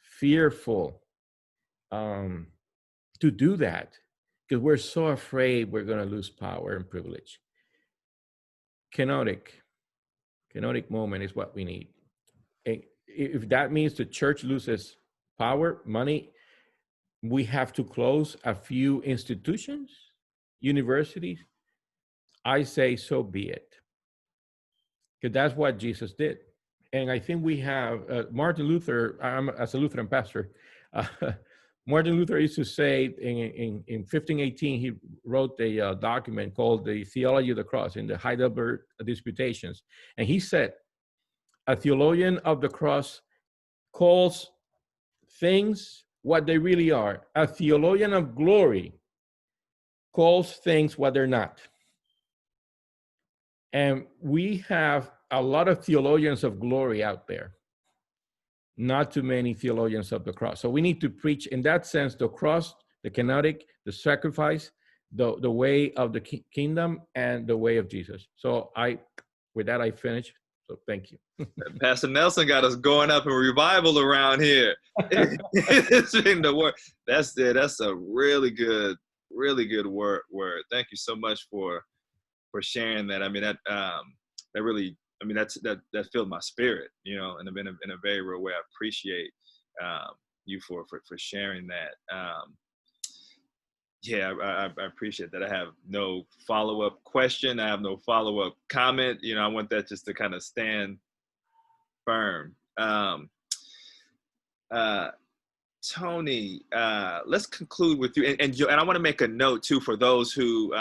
fearful, to do that, because we're so afraid we're going to lose power and privilege. Kenotic moment is what we need. And if that means the church loses power, money, we have to close a few institutions, universities, I say so be it. Because that's what Jesus did. And I think we have Martin Luther, as a Lutheran pastor, Martin Luther used to say in 1518, he wrote a document called the Theology of the Cross in the Heidelberg Disputations. And he said, a theologian of the cross calls things what they really are. A theologian of glory calls things what they're not. And we have a lot of theologians of glory out there, not too many theologians of the cross. So we need to preach, in that sense, the cross, the kenotic, the sacrifice, the way of the kingdom, and the way of Jesus. So with that, I finish. So thank you. Pastor Nelson got us going up in revival around here. It's been the word. That's it. That's a really good word. Thank you so much for sharing that. I mean, that really, I mean, that filled my spirit, you know, and in a very real way. I appreciate you for sharing that. Yeah, I appreciate that. I have no follow-up question. I have no follow-up comment. You know, I want that just to kind of stand firm. Tony, let's conclude with you. And I want to make a note too for those who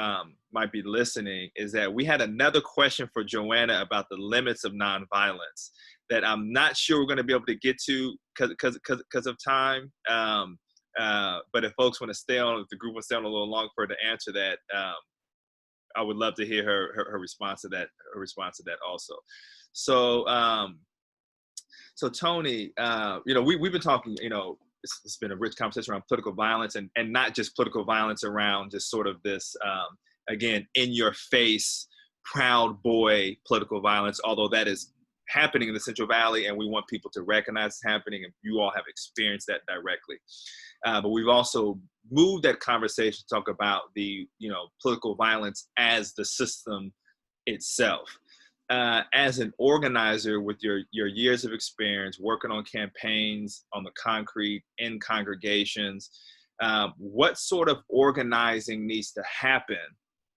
might be listening, is that we had another question for Joanna about the limits of nonviolence that I'm not sure we're going to be able to get to because of time. But if folks want to stay on, if the group will stay on a little longer for her to answer that, I would love to hear her response to that. Her response to that also. So, so Tony, you know, we've been talking. You know, it's been a rich conversation around political violence, and not just political violence around just sort of this, again, in your face, proud boy political violence. Although that is happening in the Central Valley, and we want people to recognize it's happening, and you all have experienced that directly. But we've also moved that conversation to talk about the, you know, political violence as the system itself. As an organizer with your years of experience working on campaigns on the concrete in congregations, what sort of organizing needs to happen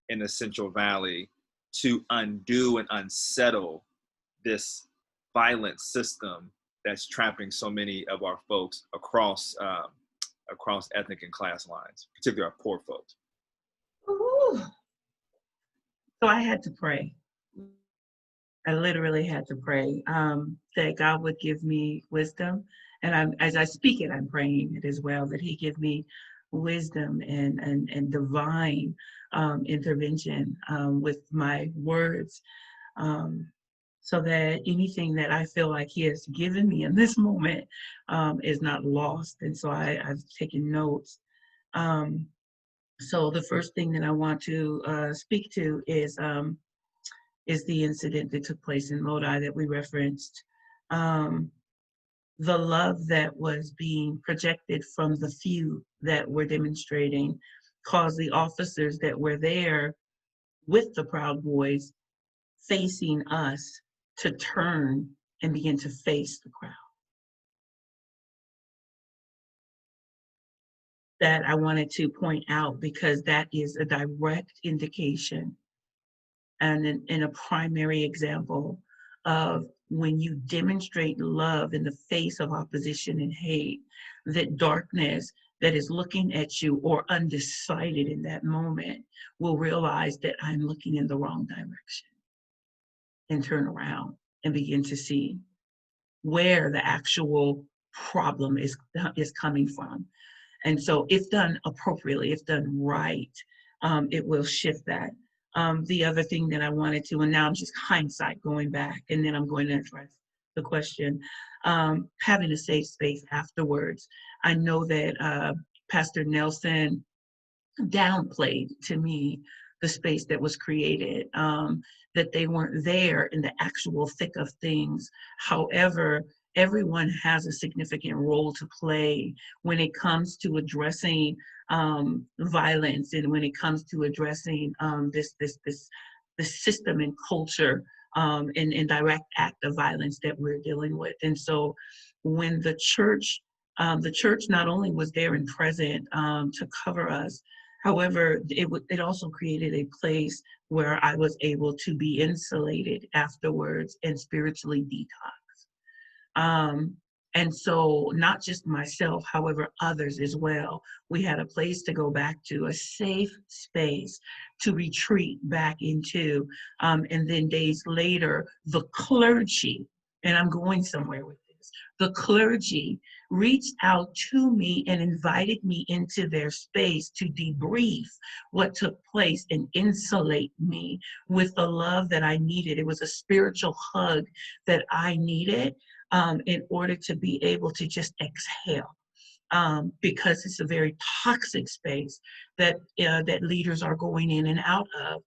in the Central Valley to undo and unsettle this violent system that's trapping so many of our folks across ethnic and class lines, particularly our poor folks? Ooh. So I had to pray. I literally had to pray that God would give me wisdom. And as I speak it, I'm praying it as well, that he give me wisdom and divine intervention with my words, so that anything that I feel like he has given me in this moment is not lost. And so I've taken notes. So the first thing that I want to speak to is the incident that took place in Lodi that we referenced. The love that was being projected from the few that were demonstrating caused the officers that were there with the Proud Boys facing us to turn and begin to face the crowd. That I wanted to point out because that is a direct indication and a primary example of when you demonstrate love in the face of opposition and hate, that darkness that is looking at you or undecided in that moment will realize that I'm looking in the wrong direction and turn around and begin to see where the actual problem is coming from. And so if done appropriately, if done right, it will shift that. The other thing that I wanted to, and now I'm just hindsight going back, and then I'm going to address the question, having a safe space afterwards. I know that Pastor Nelson downplayed to me the space that was created, that they weren't there in the actual thick of things. However, everyone has a significant role to play when it comes to addressing violence, and when it comes to addressing this system and culture and direct act of violence that we're dealing with. And so when the church not only was there and present to cover us, however, it also created a place where I was able to be insulated afterwards and spiritually detox. And so not just myself, however, others as well. We had a place to go back to, a safe space to retreat back into. And then days later, the clergy, and I'm going somewhere with this, the clergy reached out to me and invited me into their space to debrief what took place and insulate me with the love that I needed. It was a spiritual hug that I needed in order to be able to just exhale, because it's a very toxic space that leaders are going in and out of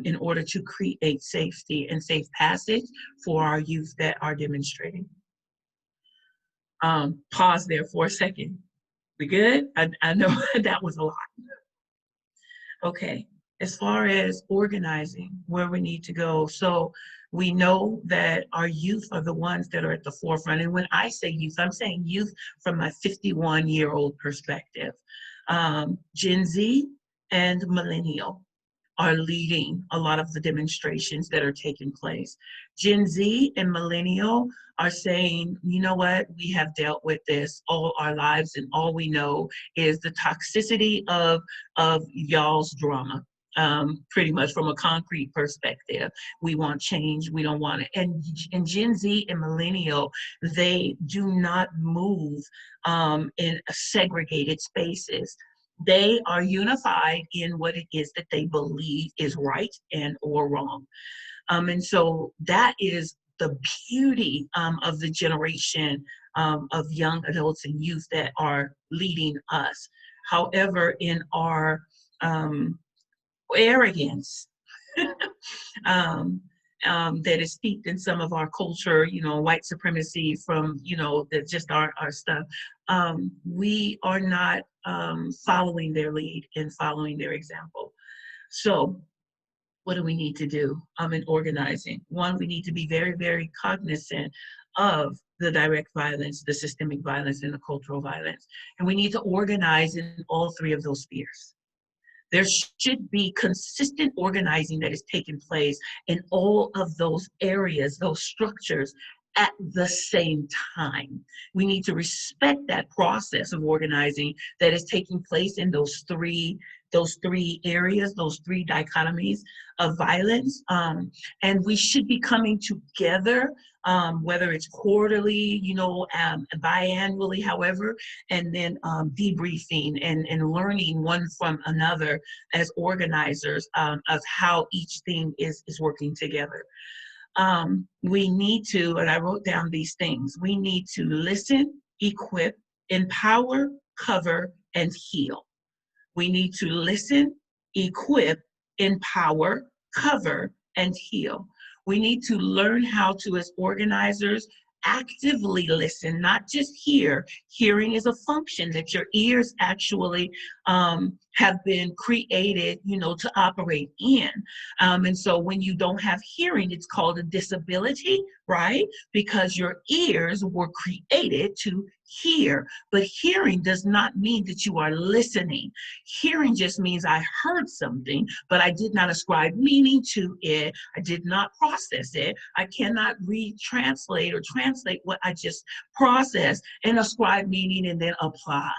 in order to create safety and safe passage for our youth that are demonstrating. Pause there for a second. We good? I know that was a lot. Okay, as far as organizing where we need to go, so we know that our youth are the ones that are at the forefront. And when I say youth, I'm saying youth from my 51-year-old perspective. Gen Z and millennial are leading a lot of the demonstrations that are taking place. Gen Z and millennial are saying, you know what, we have dealt with this all our lives, and all we know is the toxicity of y'all's drama. Pretty much from a concrete perspective, we want change, we don't want it. And Gen Z and millennial, they do not move in segregated spaces. They are unified in what it is that they believe is right and or wrong. And so that is the beauty of the generation of young adults and youth that are leading us. However, in our arrogance that is steeped in some of our culture, you know, white supremacy from, you know, just our stuff, we are not following their lead and following their example. So what do we need to do in organizing? One, we need to be very, very cognizant of the direct violence, the systemic violence, and the cultural violence. And we need to organize in all three of those spheres. There should be consistent organizing that is taking place in all of those areas, those structures, at the same time. We need to respect that process of organizing that is taking place in those three those three areas, those three dichotomies of violence. And we should be coming together, whether it's quarterly, biannually, however, and then debriefing and learning one from another as organizers of how each thing is working together. We need to, and I wrote down these things, we need to listen, equip, empower, cover, and heal. We need to listen, equip, empower, cover, and heal. We need to learn how to, as organizers, actively listen, not just hear. Hearing is a function that your ears actually have been created, to operate in. And so when you don't have hearing, it's called a disability, right? Because your ears were created to hear. But hearing does not mean that you are listening. Hearing just means I heard something, but I did not ascribe meaning to it. I did not process it. I cannot retranslate or translate what I just processed and ascribe meaning and then apply.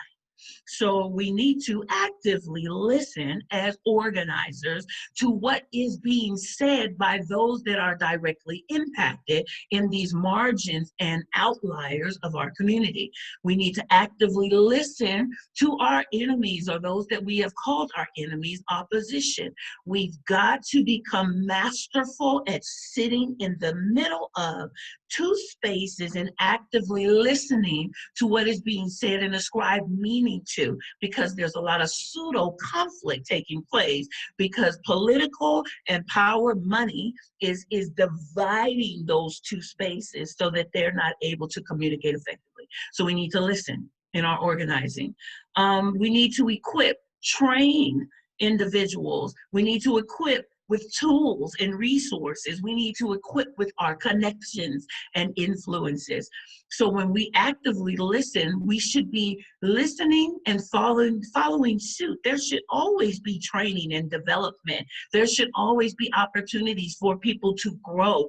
So we need to actively listen as organizers to what is being said by those that are directly impacted in these margins and outliers of our community. We need to actively listen to our enemies, or those that we have called our enemies, opposition. We've got to become masterful at sitting in the middle of two spaces and actively listening to what is being said and ascribe meaning to, because there's a lot of pseudo conflict taking place, because political and power money is dividing those two spaces so that they're not able to communicate effectively. So we need to listen in our organizing. We need to equip, train individuals. We need to equip with tools and resources. We need to equip with our connections and influences. So when we actively listen, we should be listening and following suit. There should always be training and development. There should always be opportunities for people to grow.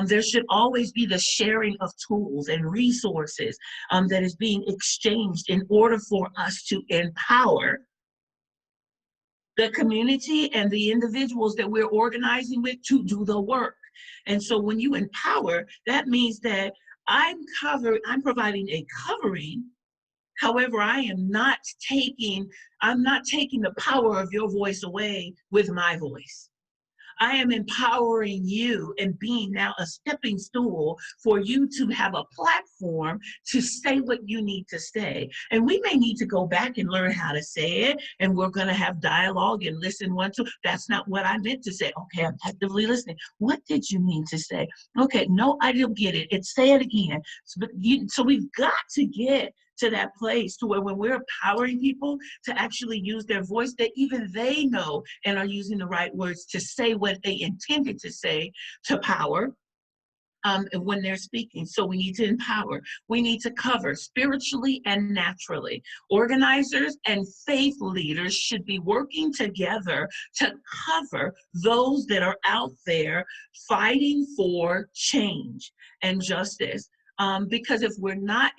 There should always be the sharing of tools and resources that is being exchanged in order for us to empower the community and the individuals that we're organizing with to do the work. And so when you empower, that means that I'm providing a covering. However, I'm not taking the power of your voice away with my voice. I am empowering you and being now a stepping stool for you to have a platform to say what you need to say. And we may need to go back and learn how to say it, and we're going to have dialogue and listen one to. That's not what I meant to say. Okay, I'm actively listening. What did you mean to say? Okay, no, I didn't get it. Say it again. So we've got to get to that place to where when we're empowering people to actually use their voice, that even they know and are using the right words to say what they intended to say to power when they're speaking. So we need to empower. We need to cover spiritually and naturally. Organizers and faith leaders should be working together to cover those that are out there fighting for change and justice. Because if we're not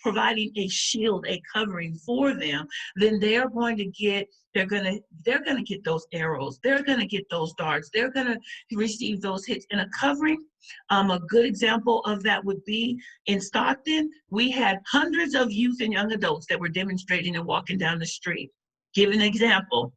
providing a shield, a covering for them, then they're going to get those arrows. They're going to get those darts. They're going to receive those hits. And a covering, a good example of that would be in Stockton. We had hundreds of youth and young adults that were demonstrating and walking down the street. Give an example.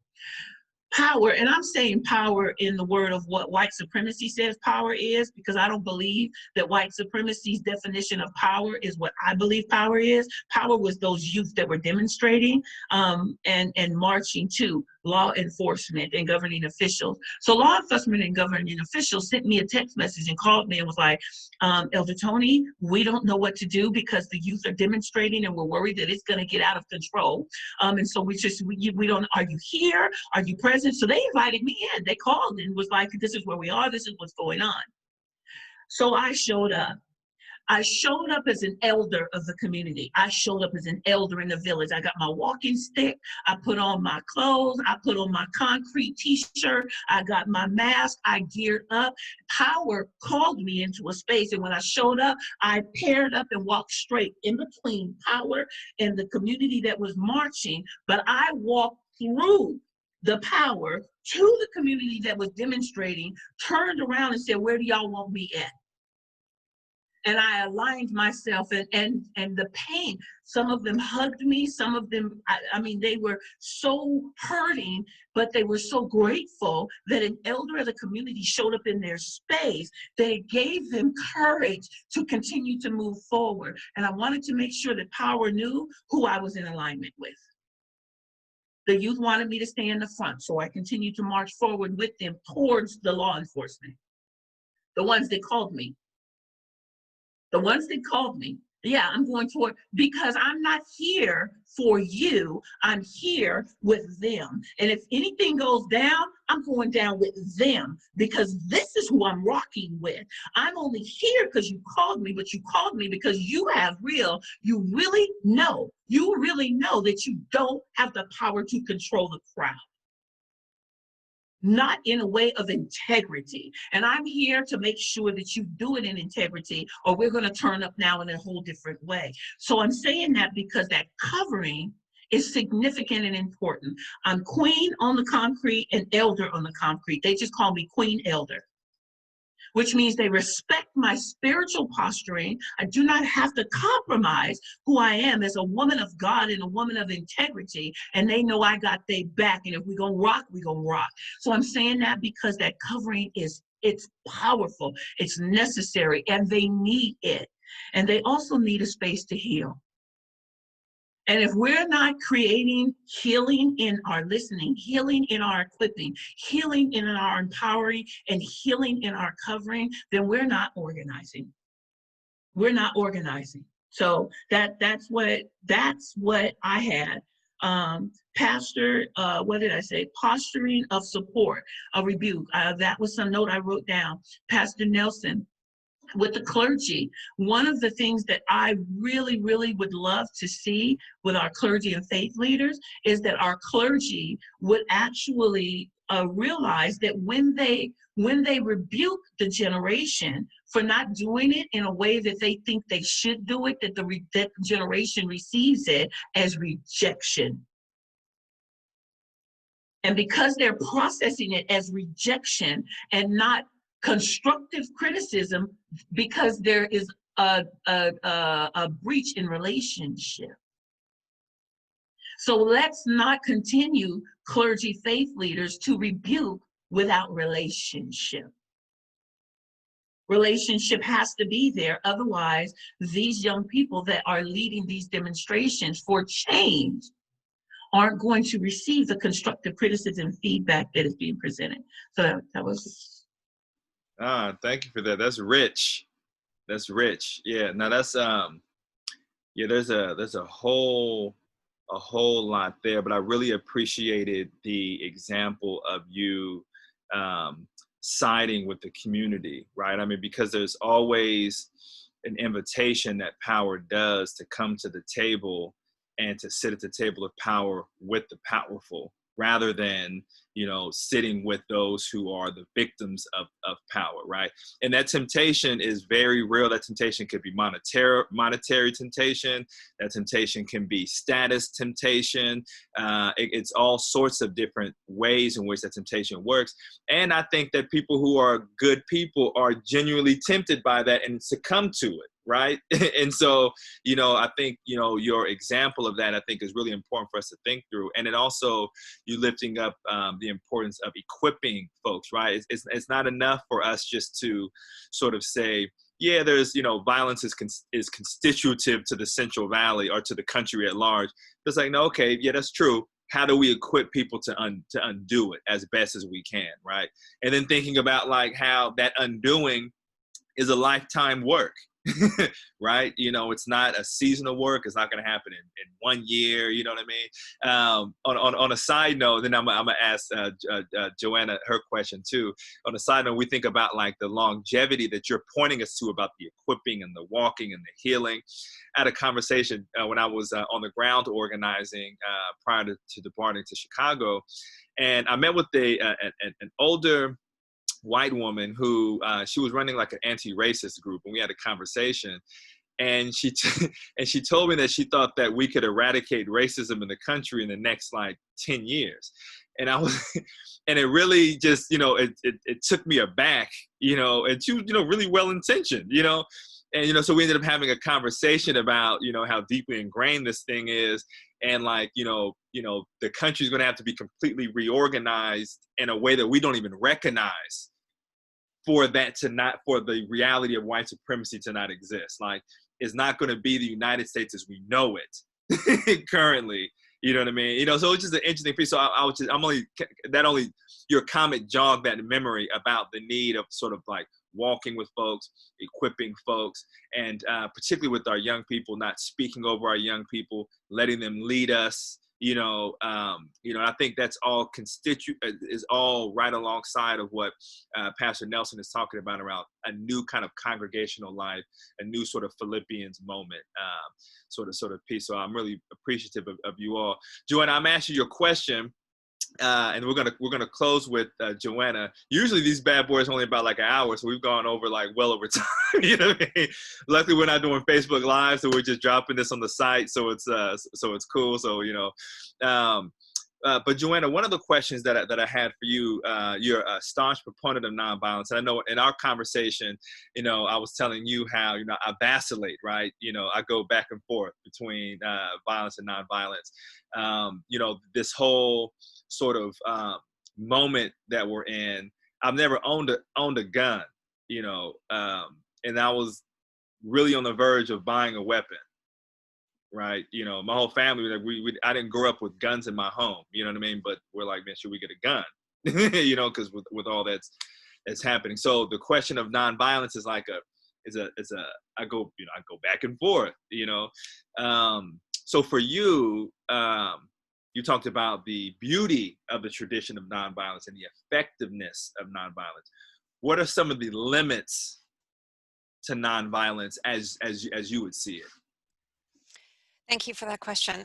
Power, and I'm saying power in the word of what white supremacy says power is, because I don't believe that white supremacy's definition of power is what I believe power is. Power was those youth that were demonstrating and marching to law enforcement and governing officials. So law enforcement and governing officials sent me a text message and called me and was like, Elder Tony, we don't know what to do because the youth are demonstrating and we're worried that it's going to get out of control. And so we don't, are you here? Are you present? So they invited me in. They called and was like, this is where we are. This is what's going on. So I showed up. I showed up as an elder of the community. I showed up as an elder in the village. I got my walking stick. I put on my clothes. I put on my concrete t-shirt. I got my mask. I geared up. Power called me into a space. And when I showed up, I paired up and walked straight in between power and the community that was marching. But I walked through the power to the community that was demonstrating, turned around and said, where do y'all want me at? And I aligned myself, and the pain, some of them hugged me, some of them, I mean, they were so hurting, but they were so grateful that an elder of the community showed up in their space. They gave them courage to continue to move forward. And I wanted to make sure that power knew who I was in alignment with. The youth wanted me to stay in the front, so I continued to march forward with them towards the law enforcement, the ones that called me. The ones that called me, yeah, I'm going toward, because I'm not here for you, I'm here with them. And if anything goes down, I'm going down with them, because this is who I'm rocking with. I'm only here because you called me, but you called me because you really know that you don't have the power to control the crowd. Not in a way of integrity. And I'm here to make sure that you do it in integrity, or we're going to turn up now in a whole different way. So I'm saying that because that covering is significant and important. I'm queen on the concrete and elder on the concrete. They just call me queen elder, which means they respect my spiritual posturing. I do not have to compromise who I am as a woman of God and a woman of integrity, and they know I got their back, and if we're gonna rock, we're gonna rock. So I'm saying that because that covering it's powerful, it's necessary, and they need it. And they also need a space to heal. And if we're not creating healing in our listening, healing in our equipping, healing in our empowering, and healing in our covering, then we're not organizing. We're not organizing. So that's what I had. What did I say? Posturing of support, a rebuke. That was some note I wrote down. Pastor Nelson, with the clergy, one of the things that I really, really would love to see with our clergy and faith leaders is that our clergy would actually realize that when they rebuke the generation for not doing it in a way that they think they should do it, that the generation receives it as rejection. And because they're processing it as rejection and not constructive criticism, because there is a breach in relationship. So let's not continue clergy faith leaders to rebuke without relationship. Relationship has to be there. Otherwise, these young people that are leading these demonstrations for change aren't going to receive the constructive criticism feedback that is being presented. So that was. Thank you for that. That's rich. That's rich. Yeah. Now that's there's a whole lot there, but I really appreciated the example of you siding with the community, right? I mean, because there's always an invitation that power does to come to the table and to sit at the table of power with the powerful, rather than, sitting with those who are the victims of power, right? And that temptation is very real. That temptation could be monetary temptation. That temptation can be status temptation. It's all sorts of different ways in which that temptation works. And I think that people who are good people are genuinely tempted by that and succumb to it. Right. And so, I think, your example of that, I think, is really important for us to think through. And then also you lifting up the importance of equipping folks. Right. It's not enough for us just to sort of say, yeah, there's, violence is constitutive to the Central Valley or to the country at large. It's like, no, okay, yeah, that's true. How do we equip people to undo it as best as we can? Right. And then thinking about like how that undoing is a lifetime work. Right? It's not a seasonal work. It's not going to happen in 1 year. You know what I mean? On a side note, then I'm going to ask Joanna her question too. On a side note, we think about like the longevity that you're pointing us to about the equipping and the walking and the healing. I had a conversation when I was on the ground organizing prior to departing to Chicago, and I met with an older white woman who she was running like an anti-racist group, and we had a conversation, and she told me that she thought that we could eradicate racism in the country in the next like 10 years. And I was, and it really just, it took me aback, and she was, really well-intentioned, and, so we ended up having a conversation about, how deeply ingrained this thing is. And like, the country's going to have to be completely reorganized in a way that we don't even recognize for the reality of white supremacy to not exist. Like, it's not going to be the United States as we know it currently. You know what I mean? So it's just an interesting piece. So your comment jogged that memory about the need of sort of like walking with folks, equipping folks, and particularly with our young people, not speaking over our young people, letting them lead us. I think that's all is all right alongside of what Pastor Nelson is talking about around a new kind of congregational life, a new sort of Philippians moment, sort of piece. So I'm really appreciative of you all. Joanna, I'm asking you a question. And we're gonna close with Joanna. Usually these bad boys are only about like an hour, so we've gone over like well over time. You know what I mean? Luckily, we're not doing Facebook Live, so we're just dropping this on the site, so it's cool. So but Joanna, one of the questions that I had for you, you're a staunch proponent of nonviolence, and I know in our conversation, I was telling you how I vacillate, right? I go back and forth between violence and nonviolence. This whole sort of moment that we're in. I've never owned a gun, and I was really on the verge of buying a weapon. Right, my whole family, like I didn't grow up with guns in my home, you know what I mean? But we're like, man, should we get a gun? Because with all that's happening. So the question of nonviolence is like I go back and forth, So for you, you talked about the beauty of the tradition of nonviolence and the effectiveness of nonviolence. What are some of the limits to nonviolence as you would see it? Thank you for that question.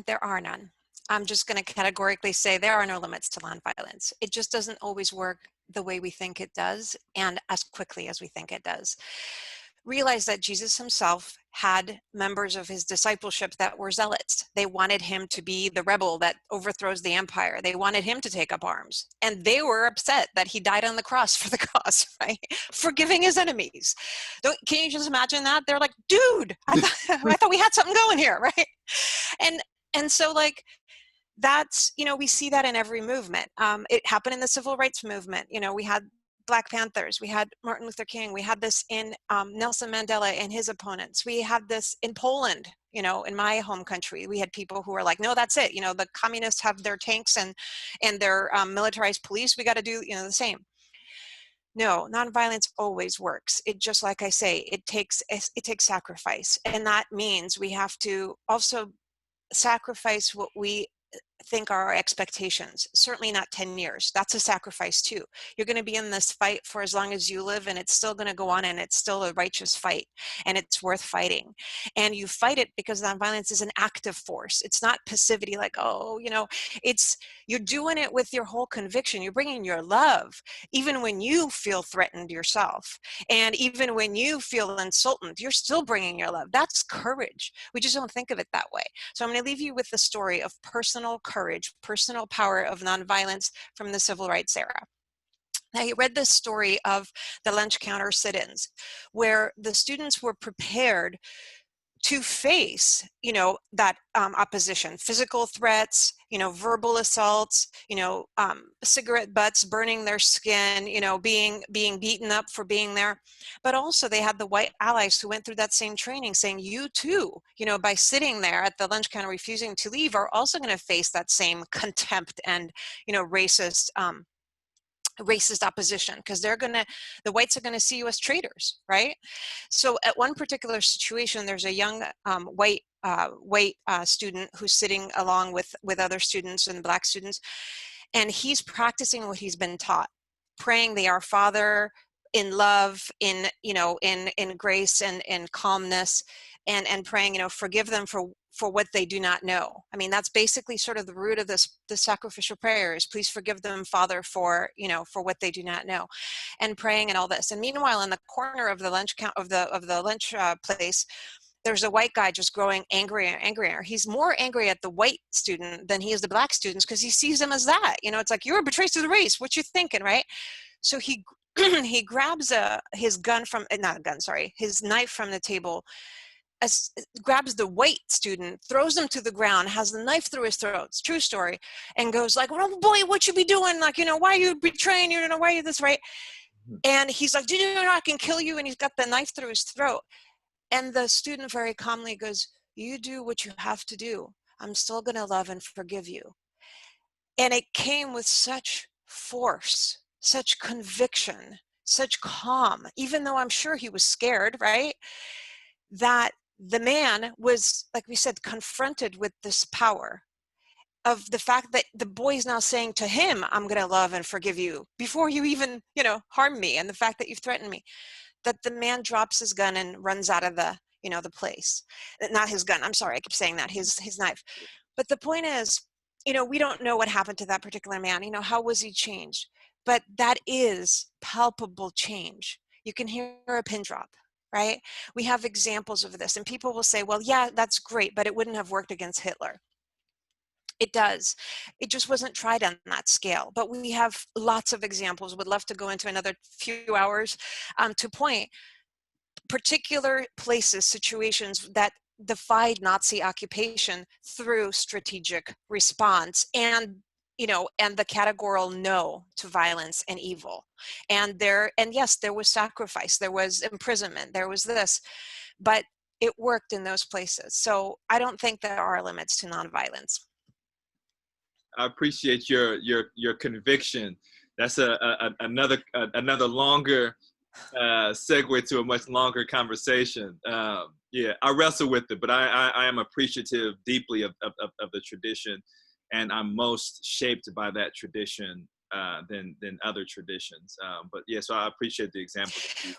There are none. I'm just going to categorically say there are no limits to nonviolence. It just doesn't always work the way we think it does and as quickly as we think it does. Realize that Jesus himself had members of his discipleship that were zealots. They wanted him to be the rebel that overthrows the empire. They wanted him to take up arms. And they were upset that he died on the cross for the cause, right? Forgiving his enemies. Can you just imagine that? They're like, dude, I thought we had something going here, right? And so like, that's, we see that in every movement. It happened in the civil rights movement. We had Black Panthers, we had Martin Luther King, we had this in Nelson Mandela and his opponents. We had this in Poland, in my home country. We had people who were like, no, that's it. The communists have their tanks and their militarized police. We got to do, the same. No, nonviolence always works. It just, like I say, it takes sacrifice. And that means we have to also sacrifice what we think are our expectations. Certainly not 10 years. That's a sacrifice too. You're going to be in this fight for as long as you live, and it's still going to go on, and it's still a righteous fight, and it's worth fighting. And you fight it because nonviolence is an active force. It's not passivity like, you're doing it with your whole conviction. You're bringing your love, even when you feel threatened yourself. And even when you feel insulted, you're still bringing your love. That's courage. We just don't think of it that way. So I'm going to leave you with the story of personal courage, personal power of nonviolence from the civil rights era. I read this story of the lunch counter sit-ins, where the students were prepared to face, that opposition, physical threats, verbal assaults, cigarette butts burning their skin, being beaten up for being there. But also they had the white allies who went through that same training saying, you too, by sitting there at the lunch counter refusing to leave, are also going to face that same contempt and, racist opposition, because the whites are going to see you as traitors, right? So at one particular situation, there's a young white student who's sitting along with other students and Black students, and he's practicing what he's been taught, praying the Our Father in love, in grace and in calmness, and praying, forgive them for what they do not know. I mean, that's basically sort of the root of the sacrificial prayer is, please forgive them, Father, for what they do not know, and praying and all this. And meanwhile, in the corner of the lunch place, there's a white guy just growing angrier and angrier. He's more angry at the white student than he is the black students, because he sees them as that. You know, it's like, you're a betrayer to the race. What you thinking, right? So he he grabs his gun from, not a gun, sorry, his knife from the table, grabs the white student, throws him to the ground, has the knife through his throat, it's true story, and goes like, "Oh boy, what you be doing? Like, you know, why are you betraying? You know, why are you this, right?" And he's like, "Do you know I can kill you?" And he's got the knife through his throat. And the student very calmly goes, "You do what you have to do. I'm still going to love and forgive you." And it came with such force, such conviction, such calm, even though I'm sure he was scared, right? That the man was, like we said, confronted with this power of the fact that the boy is now saying to him, "I'm going to love and forgive you before you even, you know, harm me. And the fact that you've threatened me," that the man drops his gun and runs out of the, you know, the place. Not his gun. I'm sorry. I keep saying that, his knife. But the point is, you know, we don't know what happened to that particular man. You know, how was he changed? But that is palpable change. You can hear a pin drop, right? We have examples of this, and people will say, "Well, yeah, that's great, but it wouldn't have worked against Hitler." It does. It just wasn't tried on that scale. But we have lots of examples. Would love to go into another few hours to point particular places, situations that defied Nazi occupation through strategic response, and, you know, and the categorical no to violence and evil. And yes, there was sacrifice, there was imprisonment, there was this, but it worked in those places. So I don't think there are limits to nonviolence. I appreciate your conviction. That's another longer segue to a much longer conversation. Yeah, I wrestle with it, but I am appreciative deeply of the tradition, and I'm most shaped by that tradition than other traditions. But yeah, so I appreciate the example.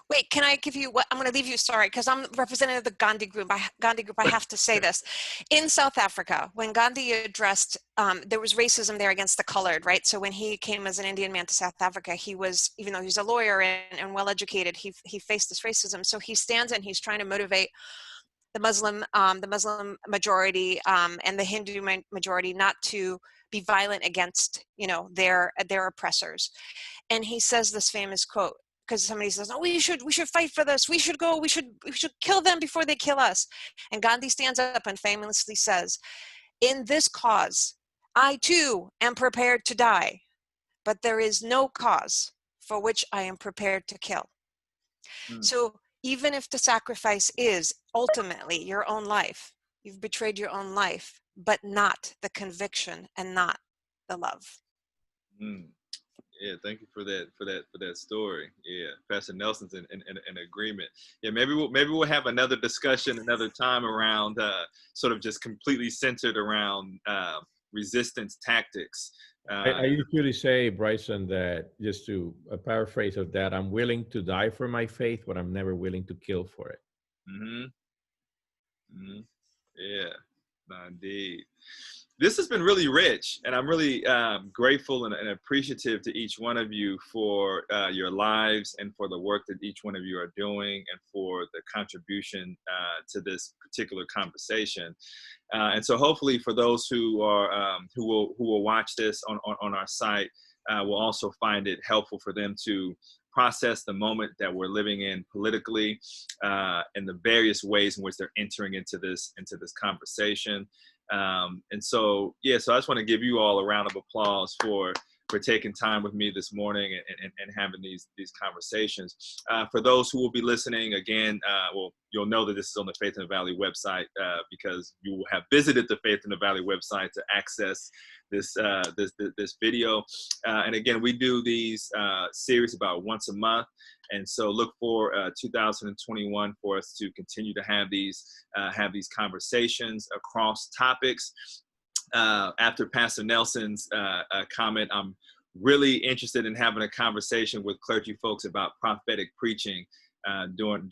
Wait, can I give you what I'm going to leave you? Sorry, because I'm representative of the Gandhi group. I have to say this. In South Africa, when Gandhi addressed, there was racism there against the colored, right? So when he came as an Indian man to South Africa, he was, even though he's a lawyer and well educated, he faced this racism. So he stands and he's trying to motivate the Muslim majority and the Hindu majority not to be violent against, you know, their oppressors. And he says this famous quote, because somebody says, "Oh, we should fight for this. We should kill them before they kill us." And Gandhi stands up and famously says, "In this cause, I too am prepared to die, but there is no cause for which I am prepared to kill." So even if the sacrifice is ultimately your own life, you've betrayed your own life, but not the conviction and not the love. Yeah, thank you for that story. Yeah, Pastor Nelson's in agreement. Yeah, maybe we'll have another discussion another time around sort of just completely centered around resistance tactics. I usually say, Bryson, that just to a paraphrase of that, I'm willing to die for my faith, but I'm never willing to kill for it. Yeah, indeed. This has been really rich, and I'm really grateful and appreciative to each one of you for your lives and for the work that each one of you are doing and for the contribution to this particular conversation. And so hopefully for those who are who will watch this on our site will also find it helpful for them to process the moment that we're living in politically and the various ways in which they're entering into this conversation. And so, yeah, so I just want to give you all a round of applause for taking time with me this morning and having these conversations. For those who will be listening again, well, you'll know that this is on the Faith in the Valley website because you will have visited the Faith in the Valley website to access this video. And again, we do these series about once a month. And so look for 2021 for us to continue to have these conversations across topics. After Pastor Nelson's comment, I'm really interested in having a conversation with clergy folks about prophetic preaching during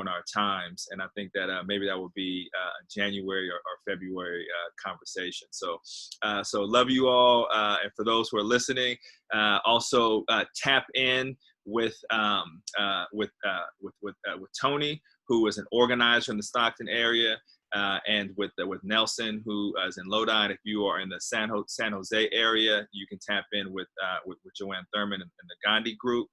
our times, and I think that maybe that would be a January or February conversation. So love you all, and for those who are listening, also tap in with Tony, who is an organizer in the Stockton area, and with Nelson, who is in Lodi. And if you are in the San Jose area, you can tap in with Joanna Thurman and the Gandhi group.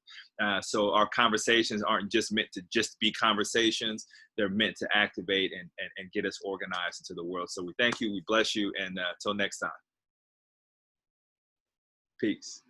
So our conversations aren't just meant to just be conversations. They're meant to activate and get us organized into the world. So we thank you, we bless you, and until next time. Peace.